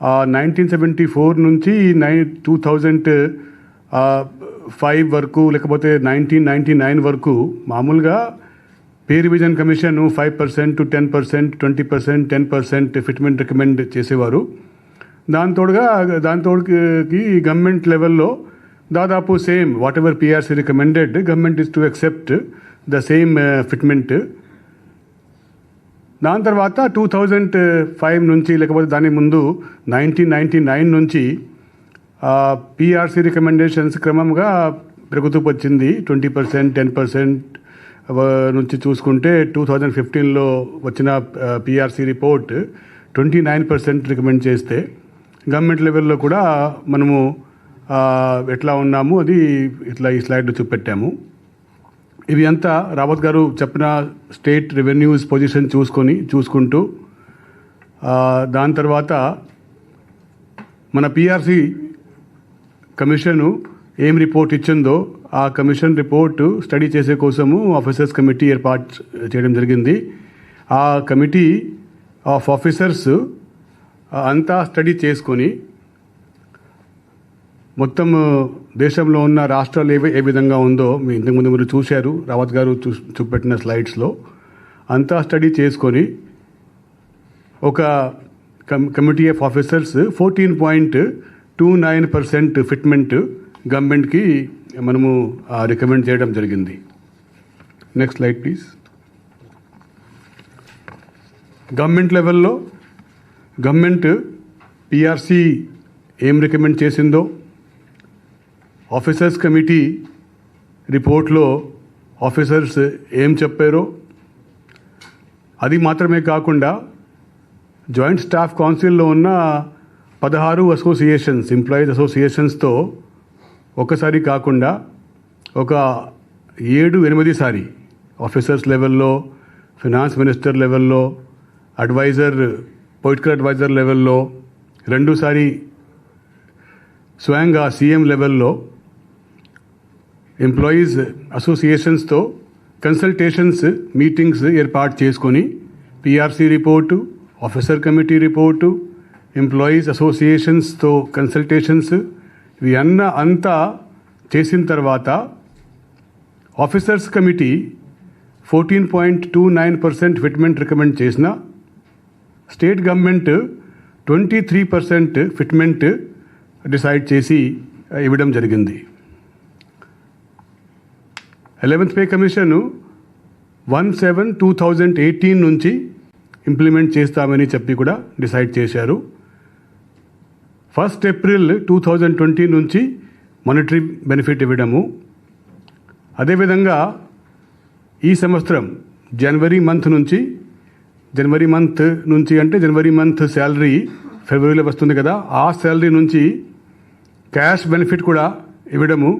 1974 నుంచి 2005 వరకు, లేకపోతే 1999 వరకు మామూలుగా pay revision commission 5%, 10%, 20%, 10% fitment recommend చేసేవారు. దాంతోకి గవర్నమెంట్ లెవెల్లో దాదాపు same what ever PRC recommended, government is to accept the same fitment. దాని తర్వాత 2005 నుంచి, లేకపోతే దాని ముందు 1999 నుంచి పిఆర్సీ రికమెండేషన్స్ క్రమంగా పెరుగుతూ వచ్చింది. 20%, 10% నుంచి చూసుకుంటే 2015లో వచ్చిన పిఆర్సీ రిపోర్ట్ 29% రికమెండ్ చేస్తే, గవర్నమెంట్ లెవెల్లో కూడా మనము ఎట్లా ఉన్నాము అది ఇట్లా ఈ స్లైడ్లో చూపెట్టాము. ఇవి అంతా రావత్ గారు చెప్పిన స్టేట్ రెవెన్యూస్ పొజిషన్ చూసుకుంటూ దాని తర్వాత మన పిఆర్సి కమిషను ఏం రిపోర్ట్ ఇచ్చిందో ఆ కమిషన్ రిపోర్టు స్టడీ చేసే కోసము ఆఫీసర్స్ కమిటీ ఏర్పాటు చేయడం జరిగింది. ఆ కమిటీ ఆఫ్ ఆఫీసర్స్ అంతా స్టడీ చేసుకొని మొత్తం దేశంలో ఉన్న రాష్ట్రాలు ఏ విధంగా ఉందో ఇంతకుముందు మీరు చూశారు, రావత్ గారు చూపెట్టిన స్లైడ్స్లో, అంతా స్టడీ చేసుకొని ఒక కమిటీ ఆఫ్ ఆఫీసర్స్ 14.29% ఫిట్మెంట్ గవర్నమెంట్కి మనము రికమెండ్ చేయడం జరిగింది. Next slide please. గవర్నమెంట్ లెవెల్లో గవర్నమెంట్ పిఆర్సి ఏం రికమెండ్ చేసిందో, ఆఫీసర్స్ కమిటీ రిపోర్ట్లో ఆఫీసర్స్ ఏం చెప్పారో, అది మాత్రమే కాకుండా జాయింట్ స్టాఫ్ కౌన్సిల్లో ఉన్న 16 అసోసియేషన్స్, ఎంప్లాయీస్ అసోసియేషన్స్తో ఒకసారి కాకుండా ఒక 7-8 సారి ఆఫీసర్స్ లెవెల్లో, ఫినాన్స్ మినిస్టర్ లెవెల్లో, పొలిటికల్ అడ్వైజర్ లెవెల్లో, 2 సారి స్వయంగా సీఎం లెవెల్లో ఎంప్లాయీస్ అసోసియేషన్స్తో కన్సల్టేషన్స్ మీటింగ్స్ ఏర్పాటు చేసుకొని PRC report, officer committee report, employees అసోసియేషన్స్తో కన్సల్టేషన్స్ ఇవి అంతా చేసిన తర్వాత ఆఫీసర్స్ కమిటీ 14.29% ఫిట్మెంట్ రికమెండ్ చేసిన, స్టేట్ గవర్నమెంట్ 23% ఫిట్మెంట్ డిసైడ్ చేసి ఇవ్వడం జరిగింది. 11th పే కమిషన్ 1/7/2018 నుంచి ఇంప్లిమెంట్ చేస్తామని చెప్పి కూడా డిసైడ్ చేశారు. 1st April 2020 నుంచి మానిటరీ బెనిఫిట్ ఇవ్వడము. అదేవిధంగా ఈ సంవత్సరం జనవరి మంత్ నుంచి అంటే జనవరి మంత్ శాలరీ ఫిబ్రవరిలో వస్తుంది కదా, ఆ శాలరీ నుంచి క్యాష్ బెనిఫిట్ కూడా ఇవ్వడము,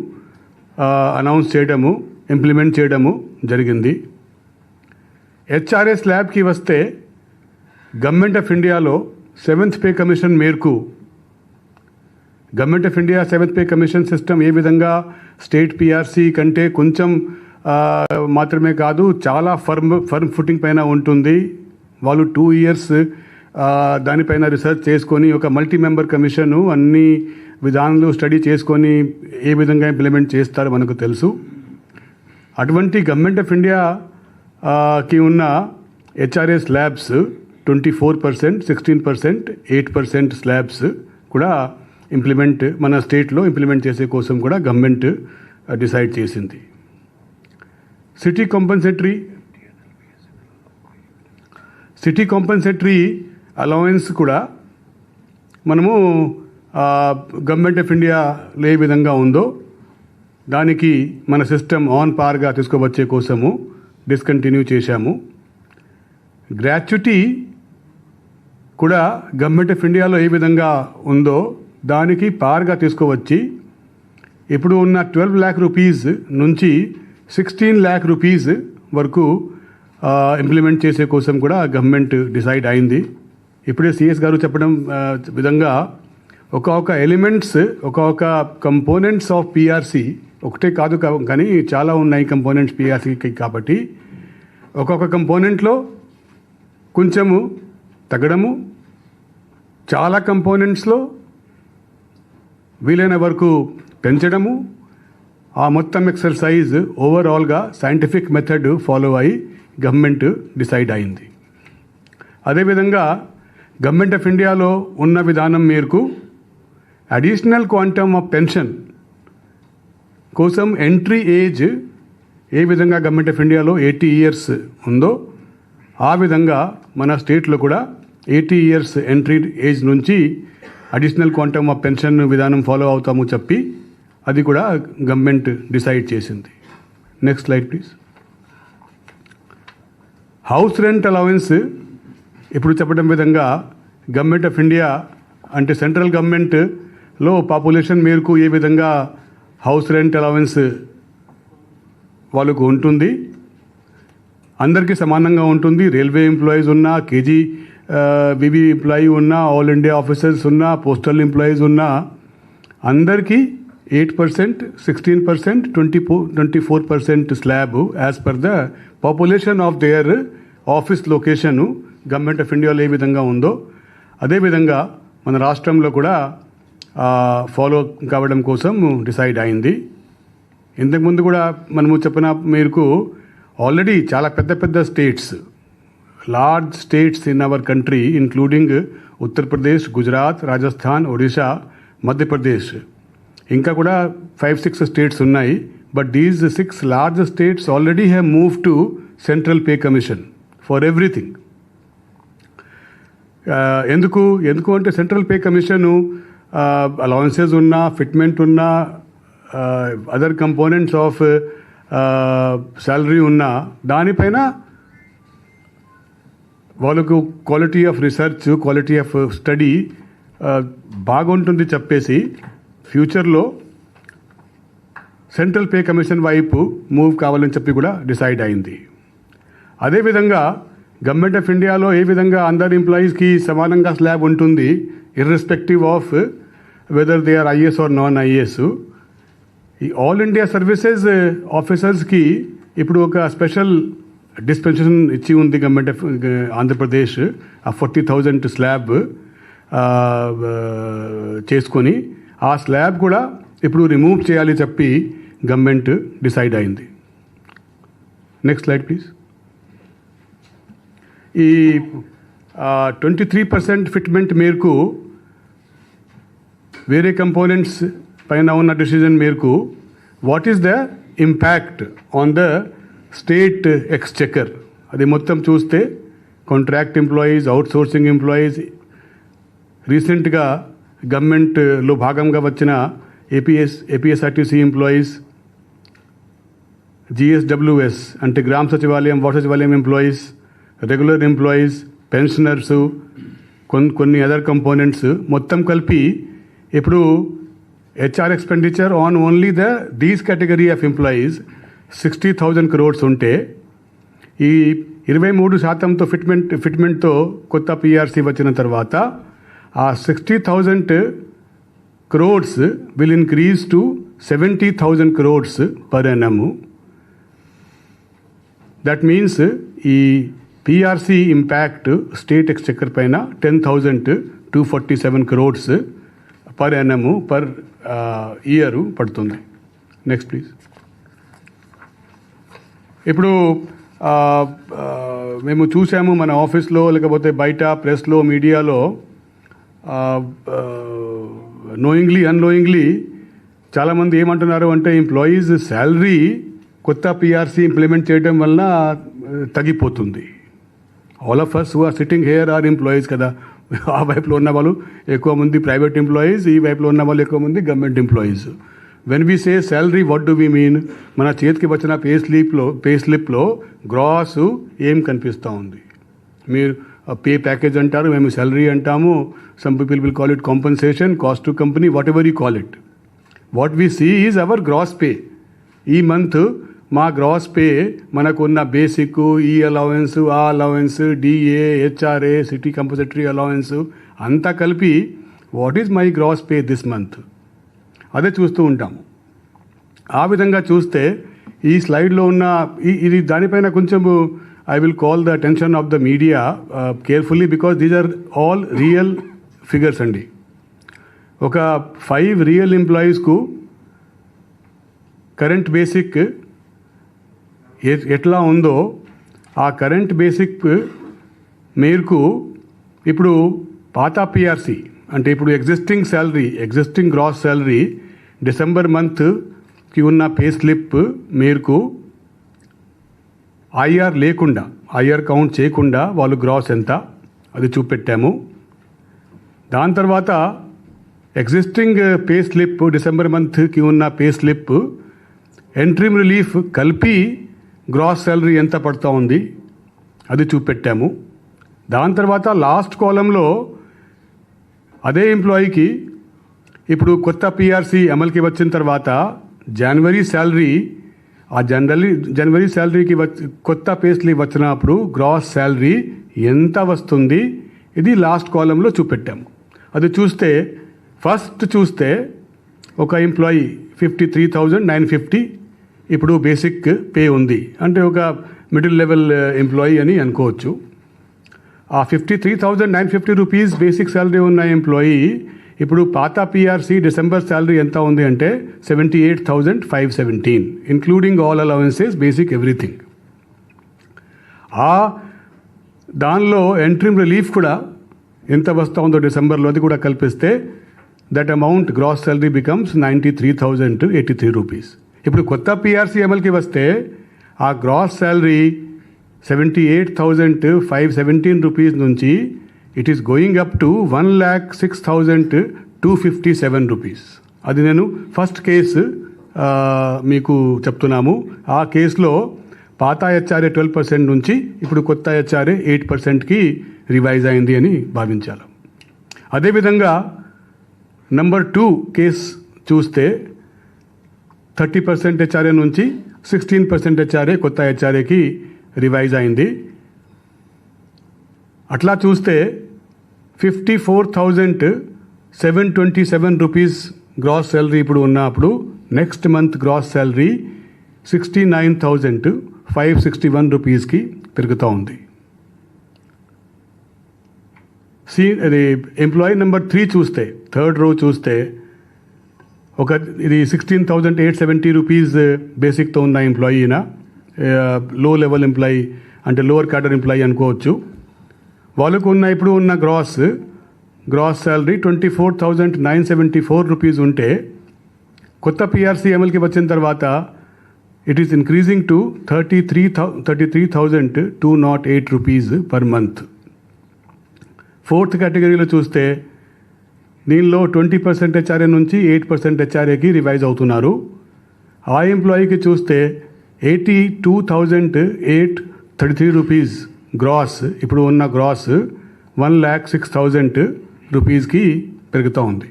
అనౌన్స్ చేయడము, ఇంప్లిమెంట్ చేయడము జరిగింది. హెచ్ఆర్ఏ స్లాబ్కి వస్తే గవర్నమెంట్ ఆఫ్ ఇండియాలో 7th పే కమిషన్ మేరకు government of India 7th pay commission system ఏ విధంగా స్టేట్ పిఆర్సీ కంటే కొంచెం మాత్రమే కాదు, చాలా ఫర్మ్ ఫుటింగ్ పైన ఉంటుంది. వాళ్ళు 2 years దానిపైన రీసెర్చ్ చేసుకొని ఒక మల్టీ మెంబర్ కమిషను అన్ని విధానాలు స్టడీ చేసుకొని ఏ విధంగా ఇంప్లిమెంట్ చేస్తారో మనకు తెలుసు. అటువంటి గవర్నమెంట్ ఆఫ్ ఇండియాకి ఉన్న హెచ్ఆర్ఏ స్లాబ్స్ 24%, 16%, 8% స్లాబ్స్ కూడా మన స్టేట్లో ఇంప్లిమెంట్ చేసే కోసం కూడా గవర్నమెంట్ డిసైడ్ చేసింది. సిటీ కాంపెన్సేటరీ అలవెన్స్ కూడా మనము గవర్నమెంట్ ఆఫ్ ఇండియాలో ఏ విధంగా ఉందో దానికి మన సిస్టమ్ ఆన్ పార్గా తీసుకువచ్చే కోసము డిస్కంటిన్యూ చేశాము. గ్రాట్యుటీ కూడా గవర్నమెంట్ ఆఫ్ ఇండియాలో ఏ విధంగా ఉందో దానికి పార్గా తీసుకువచ్చి ఇప్పుడు ఉన్న 12 lakh రూపీస్ నుంచి 16 lakh రూపీస్ వరకు ఇంప్లిమెంట్ చేసే కోసం కూడా గవర్నమెంట్ డిసైడ్ అయింది. ఇప్పుడే సిఎస్ గారు చెప్పడం విధంగా ఒక ఎలిమెంట్స్ ఒక కంపోనెంట్స్ ఆఫ్ పిఆర్సి ఒకటే కాదు కానీ చాలా ఉన్నాయి కంపోనెంట్స్ పిఆర్సీకి. కాబట్టి ఒక్కొక్క కంపోనెంట్లో కొంచెము తగ్గడము, చాలా కంపోనెంట్స్లో వీలైన వరకు పెంచడము, ఆ మొత్తం ఎక్సర్సైజ్ ఓవరాల్గా సైంటిఫిక్ మెథడ్ ఫాలో అయ్యి గవర్నమెంట్ డిసైడ్ అయింది. అదేవిధంగా గవర్నమెంట్ ఆఫ్ ఇండియాలో ఉన్న విధానం మేరకు అడిషనల్ క్వాంటమ్ ఆఫ్ పెన్షన్ కోసం ఎంట్రీ ఏజ్ ఏ విధంగా గవర్నమెంట్ ఆఫ్ ఇండియాలో 80 years ఉందో ఆ విధంగా మన స్టేట్లో కూడా 80 years ఎంట్రీ ఏజ్ నుంచి అడిషనల్ క్వాంటమ్ ఆఫ్ పెన్షన్ విధానం ఫాలో అవుతాము చెప్పి అది కూడా గవర్నమెంట్ డిసైడ్ చేసింది. Next slide please. House rent allowance ఇప్పుడు చెప్పడం విధంగా గవర్నమెంట్ ఆఫ్ ఇండియా అంటే సెంట్రల్ గవర్నమెంట్లో పాపులేషన్ మేరకు ఏ విధంగా హౌస్ రెంట్ అలవెన్స్ వాళ్ళకు ఉంటుంది, అందరికీ సమానంగా ఉంటుంది. రైల్వే ఎంప్లాయీస్ ఉన్నా, వివి ఎంప్లాయీ ఉన్నా, ఆల్ ఇండియా ఆఫీసర్స్ ఉన్నా, పోస్టల్ ఎంప్లాయీస్ ఉన్నా అందరికీ 8%, 16%, 24% slab as per the population of their office location government of ఇండియాలో ఏ విధంగా ఉందో అదేవిధంగా మన రాష్ట్రంలో కూడా ఫాలో కావడం కోసం డిసైడ్ అయింది. ఇంతకుముందు కూడా మనము చెప్పిన మేరకు ఆల్రెడీ చాలా పెద్ద states, large states in our country including Uttar Pradesh, Gujarat, Rajasthan, Odisha, Madhya Pradesh ఇంకా కూడా 5-6 స్టేట్స్ ఉన్నాయి. But these 6 large states already have moved to Central Pay Commission for everything. ఎందుకు అంటే సెంట్రల్ పే కమిషను అలవెన్సెస్ ఉన్నా, ఫిట్మెంట్ ఉన్నా, అదర్ కంపోనెంట్స్ ఆఫ్ శాలరీ ఉన్నా దానిపైన వాళ్ళకు quality of research, quality of study బాగుంటుంది చెప్పేసి ఫ్యూచర్లో సెంట్రల్ పే కమిషన్ వైపు మూవ్ కావాలని చెప్పి కూడా డిసైడ్ అయింది. అదేవిధంగా గవర్నమెంట్ ఆఫ్ ఇండియాలో ఏ విధంగా అందరు ఎంప్లాయీస్కి సమానంగా స్లాబ్ ఉంటుంది irrespective of whether they are IAS or non IAS. ఈ ఆల్ ఇండియా సర్వీసెస్ ఆఫీసర్స్కి ఇప్పుడు ఒక స్పెషల్ డిస్పెన్సేషన్ ఇచ్చి ఉంది గవర్నమెంట్ ఆఫ్ ఆంధ్రప్రదేశ్. ఆ 40,000 స్లాబ్ చేసుకొని ఆ స్లాబ్ కూడా ఇప్పుడు రిమూవ్ చేయాలి చెప్పి గవర్నమెంట్ డిసైడ్ అయింది. Next slide please. ఈ 23% ఫిట్మెంట్ మేరకు వేరే కంపోనెంట్స్ పైన ఉన్న డిసిజన్ మేరకు what is the impact on the state Exchequer అది మొత్తం చూస్తే కాంట్రాక్ట్ ఎంప్లాయీస్, అవుట్సోర్సింగ్ ఎంప్లాయీస్, రీసెంట్గా గవర్నమెంట్లో భాగంగా వచ్చిన ఏపీఎస్ఆర్టీసీ ఎంప్లాయీస్, జిఎస్డబ్ల్యూఎస్ అంటే గ్రామ సచివాలయం, వాటర్ సచివాలయం ఎంప్లాయీస్, రెగ్యులర్ ఎంప్లాయీస్, పెన్షనర్సు, కొన్ని అదర్ కంపోనెంట్స్ మొత్తం కలిపి ఇప్పుడు HR expenditure on only these category of employees 60,000 crores ఉంటే ఈ 23%తో ఫిట్మెంట్తో కొత్త పిఆర్సీ వచ్చిన తర్వాత ఆ 60,000 crores will increase to 70,000 crores per annum. That means ఈ పిఆర్సీ ఇంపాక్ట్ స్టేట్ ఎక్స్చెకర్ పైన 10,247 crores per annum per year పడుతుంది. Next please. ఇప్పుడు మేము చూసాము మన ఆఫీస్లో లేకపోతే బయట ప్రెస్లో, మీడియాలో నోయింగ్లీ అన్నోయింగ్లీ చాలామంది ఏమంటున్నారు అంటే ఎంప్లాయీస్ శాలరీ కొత్త పిఆర్సీ ఇంప్లిమెంట్ చేయడం వల్ల తగ్గిపోతుంది. All of us who are sitting here are employees కదా. ఆ వైపులో ఉన్న వాళ్ళు ఎక్కువ మంది ప్రైవేట్ ఎంప్లాయీస్, ఈ వైపులో ఉన్న వాళ్ళు ఎక్కువ మంది government employees. When we say salary what do we mean? మన చేతికి వచ్చిన పే స్లిప్లో గ్రాస్ ఏం కనిపిస్తూ ఉంది? మీరు పే ప్యాకేజ్ అంటారు, మేము సాలరీ అంటాము, some people will call it compensation, cost to company, whatever you call it. What we see is our gross pay. ఈ మంత్ మా గ్రాస్ పే మనకున్న బేసిక్, ఈ అలవెన్స్, ఆ allowance, DA, HRA, city compensatory allowance అంతా కలిపి what is my gross pay this month, అదే చూస్తూ ఉంటాము. ఆ విధంగా చూస్తే ఈ స్లైడ్లో ఉన్న ఇది దానిపైన కొంచెం I will call the attention of the media carefully, because these are all real figures అండి. ఒక 5 రియల్ ఎంప్లాయీస్కు కరెంట్ బేసిక్ ఎట్లా ఉందో ఆ కరెంట్ బేసిక్ మేరకు ఇప్పుడు పాత పిఆర్సి అంటే ఇప్పుడు ఎగ్జిస్టింగ్ గ్రాస్ శాలరీ డిసెంబర్ మంత్కి ఉన్న పే స్లిప్ మేరకు ఐఆర్ లేకుండా, ఐఆర్ కౌంట్ చేయకుండా వాళ్ళు గ్రాస్ ఎంత అది చూపెట్టాము. దాని తర్వాత ఎగ్జిస్టింగ్ పే స్లిప్ డిసెంబర్ మంత్కి ఉన్న పే స్లిప్ ఎంట్రీమ్ రిలీఫ్ కలిపి గ్రాస్ శాలరీ ఎంత పడుతూ ఉంది అది చూపెట్టాము. దాని తర్వాత లాస్ట్ కాలంలో అదే ఎంప్లాయీకి ఇప్పుడు కొత్త పిఆర్సి అమలుకి వచ్చిన తర్వాత జనవరి శాలరీ, ఆ జనవరి శాలరీకి కొత్త పే స్లిప్ వచ్చినప్పుడు గ్రాస్ శాలరీ ఎంత వస్తుంది ఇది లాస్ట్ కాలంలో చూపెట్టాము. అది చూస్తే ఫస్ట్ చూస్తే ఒక ఎంప్లాయీ 53,950 ఇప్పుడు బేసిక్ పే ఉంది, అంటే ఒక మిడిల్ లెవెల్ ఎంప్లాయీ అని అనుకోవచ్చు. ఆ 53,950 రూపీస్ బేసిక్ శాలరీ ఉన్న ఎంప్లాయీ ఇప్పుడు పాత పిఆర్సి డిసెంబర్ శాలరీ ఎంత ఉంది అంటే 78,517 including all allowances, basic everything. దానిలో ఎంట్రీమ్ రిలీఫ్ కూడా ఎంత వస్తూ ఉందో డిసెంబర్లో అది కూడా కల్పిస్తే that amount gross salary becomes 93,083 rupees. ఇప్పుడు కొత్త పిఆర్సి అమలుకి వస్తే ఆ గ్రాస్ శాలరీ 78,517 రూపీస్ నుంచి it is going up to 1,06,257 rupees. అది నేను ఫస్ట్ కేసు మీకు చెప్తున్నాము. ఆ కేసులో పాత హెచ్ఆర్ఏ 12% నుంచి ఇప్పుడు కొత్త హెచ్ఆర్ఏ 8%కి రివైజ్ అయింది అని భావించాలి. అదేవిధంగా నంబర్ 2 కేసు చూస్తే 30% హెచ్ఆర్ఏ నుంచి 16% హెచ్ఆర్ఏ కొత్త హెచ్ఆర్ఏకి రివైజ్ అయింది. అట్లా చూస్తే 54,727 రూపీస్ గ్రాస్ శాలరీ ఇప్పుడు ఉన్నప్పుడు నెక్స్ట్ మంత్ గ్రాస్ శాలరీ 69,561 రూపీస్కి పెరుగుతూ ఉంది. అది ఎంప్లాయీ నెంబర్ 3 చూస్తే థర్డ్ రో చూస్తే ఇది 16,870 రూపీస్ బేసిక్తో ఉన్న ఎంప్లాయీనా, లో లెవెల్ ఎంప్లాయీ అంటే లోవర్ క్యాడర్ ఎంప్లాయీ అనుకోవచ్చు. వాళ్ళకు ఇప్పుడు ఉన్న గ్రాస్ శాలరీ 24,974 రూపీస్ ఉంటే కొత్త పిఆర్సీ అమలుకి వచ్చిన తర్వాత it is increasing to 33,208 rupees per month. Fourth కేటగిరీలో చూస్తే దీనిలో 20% హెచ్ఆర్ఏ నుంచి 8% హెచ్ఆర్ఏకి రివైజ్ అవుతున్నారు. ఆ ఎంప్లాయీకి చూస్తే 82,833 రూపీస్ గ్రాస్ ఇప్పుడు ఉన్న గ్రాస్ 1,06,000 రూపీస్కి పెరుగుతూ ఉంది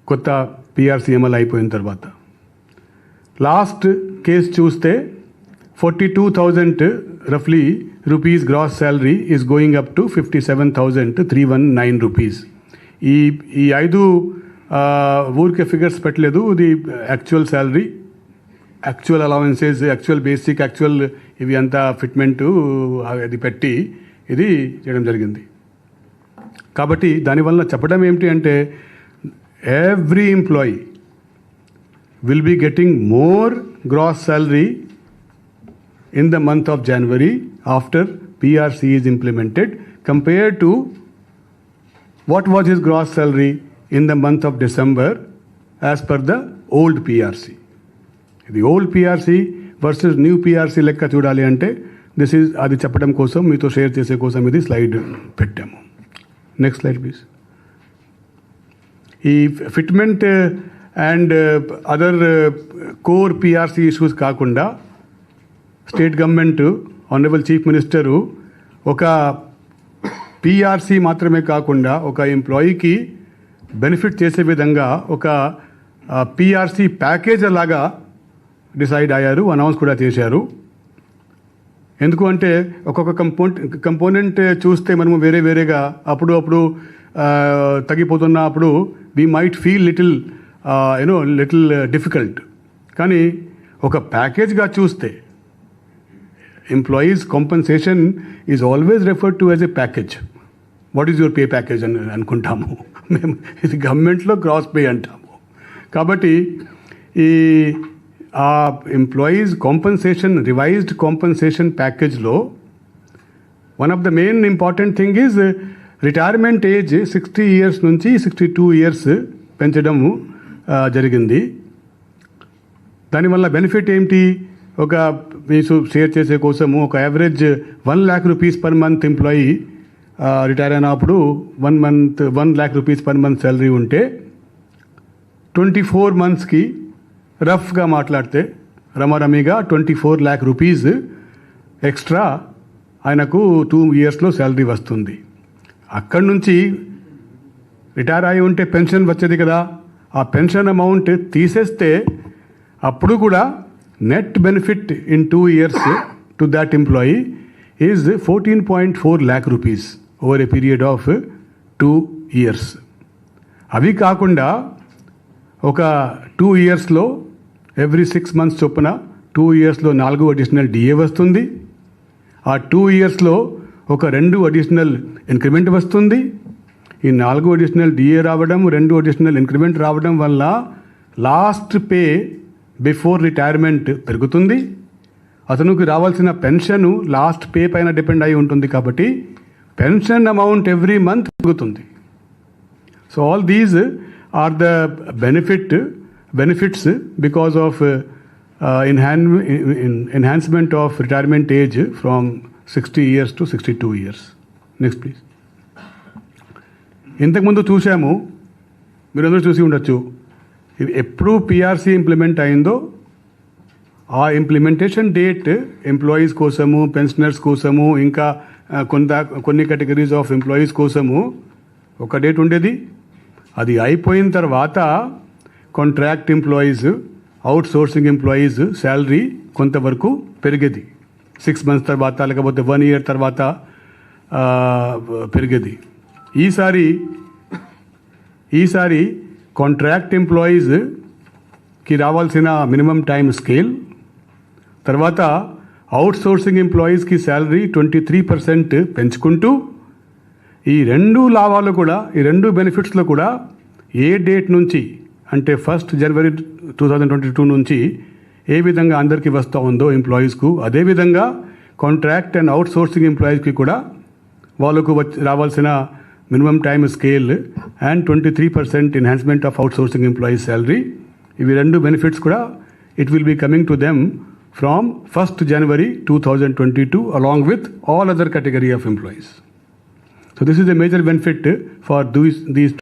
కొత్త పిఆర్సీ అమలు అయిపోయిన తర్వాత. లాస్ట్ కేసు చూస్తే 42,000 రఫ్లీ rupees gross salary is going up to 57,319 rupees. ఈ 5 ఊరికే ఫిగర్స్ పెట్టలేదు, ఇది actual salary, actual allowances, actual basic, actual ఇవి అంతా ఫిట్మెంటు అది పెట్టి ఇది చేయడం జరిగింది. కాబట్టి దానివల్ల చెప్పడం ఏమిటి అంటే every employee will be getting more gross salary in the month of January after PRC is implemented compared to what was his gross salary in the month of December as per the old PRC. The old PRC versus new PRC లెక్క చూడాలి అంటే this is అది చెప్పడం కోసం మీతో share చేసే కోసం ఇది స్లైడ్ పెట్టాము. Next slide please. ఈ fitment and other core PRC issues కాకుండా state government honourable chief minister ఒక పిఆర్సీ మాత్రమే కాకుండా ఒక ఎంప్లాయీకి బెనిఫిట్ చేసే విధంగా ఒక పిఆర్సీ ప్యాకేజ్ లాగా డిసైడ్ అయ్యారు, అనౌన్స్ కూడా చేశారు. ఎందుకు అంటే ఒక్కొక్క కంపోనెంట్ చూస్తే మనము వేరేగా అప్పుడు తగ్గిపోతున్నప్పుడు we might feel little difficult. కానీ ఒక ప్యాకేజ్గా చూస్తే employees compensation is always referred to as a package. What is your pay package అని అనుకుంటాము మేము, ఇది గవర్నమెంట్లో గ్రాస్ పే అంటాము. కాబట్టి ఈ ఆ ఎంప్లాయీస్ కాంపెన్సేషన్, రివైజ్డ్ కాంపెన్సేషన్ ప్యాకేజ్లో one of the main important thing is retirement age 60 years నుంచి 62 years పెంచడము జరిగింది. దానివల్ల బెనిఫిట్ ఏంటి? ఒక మీరు షేర్ చేసే కోసము ఒక average 1 lakh rupees per month employee retire అయినప్పుడు 1 lakh rupees per month salary ఉంటే 24 monthsకి రఫ్గా మాట్లాడితే రమారమిగా 24 lakh rupees ఎక్స్ట్రా ఆయనకు 2 yearsలో శాలరీ వస్తుంది. అక్కడి నుంచి రిటైర్ అయి ఉంటే పెన్షన్ వచ్చేది కదా, ఆ పెన్షన్ అమౌంట్ తీసేస్తే అప్పుడు కూడా net benefit in 2 years to that employee is 14.4 lakh rupees over a period of 2 years. అవి కాకుండా ఒక 2 yearsలో ఎవ్రీ 6 months చొప్పున 2 yearsలో 4 అడిషనల్ డిఏ వస్తుంది. ఆ 2 yearsలో ఒక 2 అడిషనల్ ఇంక్రిమెంట్ వస్తుంది. ఈ 4 అడిషనల్ డిఏ రావడం, 2 అడిషనల్ ఇంక్రిమెంట్ రావడం వల్ల లాస్ట్ పే బిఫోర్ రిటైర్మెంట్ పెరుగుతుంది. అతనికి రావాల్సిన పెన్షన్ లాస్ట్ పే పైన డిపెండ్ అయి ఉంటుంది కాబట్టి పెన్షన్ అమౌంట్ ఎవ్రీ మంత్ పెరుగుతుంది. So all these are the benefits because of enhancement of retirement age from 60 years to 62 years. Next please. ఇంతకుముందు చూసాము, మీరందరూ చూసి ఉండొచ్చు, ఎప్పుడు పిఆర్సీ ఇంప్లిమెంట్ అయిందో ఆ ఇంప్లిమెంటేషన్ డేట్ ఎంప్లాయీస్ కోసము, పెన్షనర్స్ కోసము, ఇంకా కొన్ని కేటగిరీస్ ఆఫ్ ఎంప్లాయీస్ కోసము ఒక డేట్ ఉండేది. అది అయిపోయిన తర్వాత contract employees, out sourcing employees salary కొంతవరకు పెరిగేది. 6 months తర్వాత లేకపోతే 1 year తర్వాత పెరిగేది. ఈసారి కాంట్రాక్ట్ ఎంప్లాయీస్కి రావాల్సిన మినిమం టైం స్కేల్, తర్వాత అవుట్ సోర్సింగ్ ఎంప్లాయీస్కి శాలరీ 23% పెంచుకుంటూ ఈ 2 లాభాలు కూడా, ఈ 2 బెనిఫిట్స్లో కూడా ఏ డేట్ నుంచి అంటే 1st January 2022 నుంచి ఏ విధంగా అందరికీ వస్తూ ఉందో ఎంప్లాయీస్కు, అదేవిధంగా కాంట్రాక్ట్ అండ్ అవుట్ సోర్సింగ్ ఎంప్లాయీస్కి కూడా వాళ్ళకు రావాల్సిన minimum time scale and 23% enhancement of outsourcing employees salary, ఇవి 2 బెనిఫిట్స్ కూడా it will be coming to them from 1st January 2022 along with all other category of employees. So this is a major benefit for these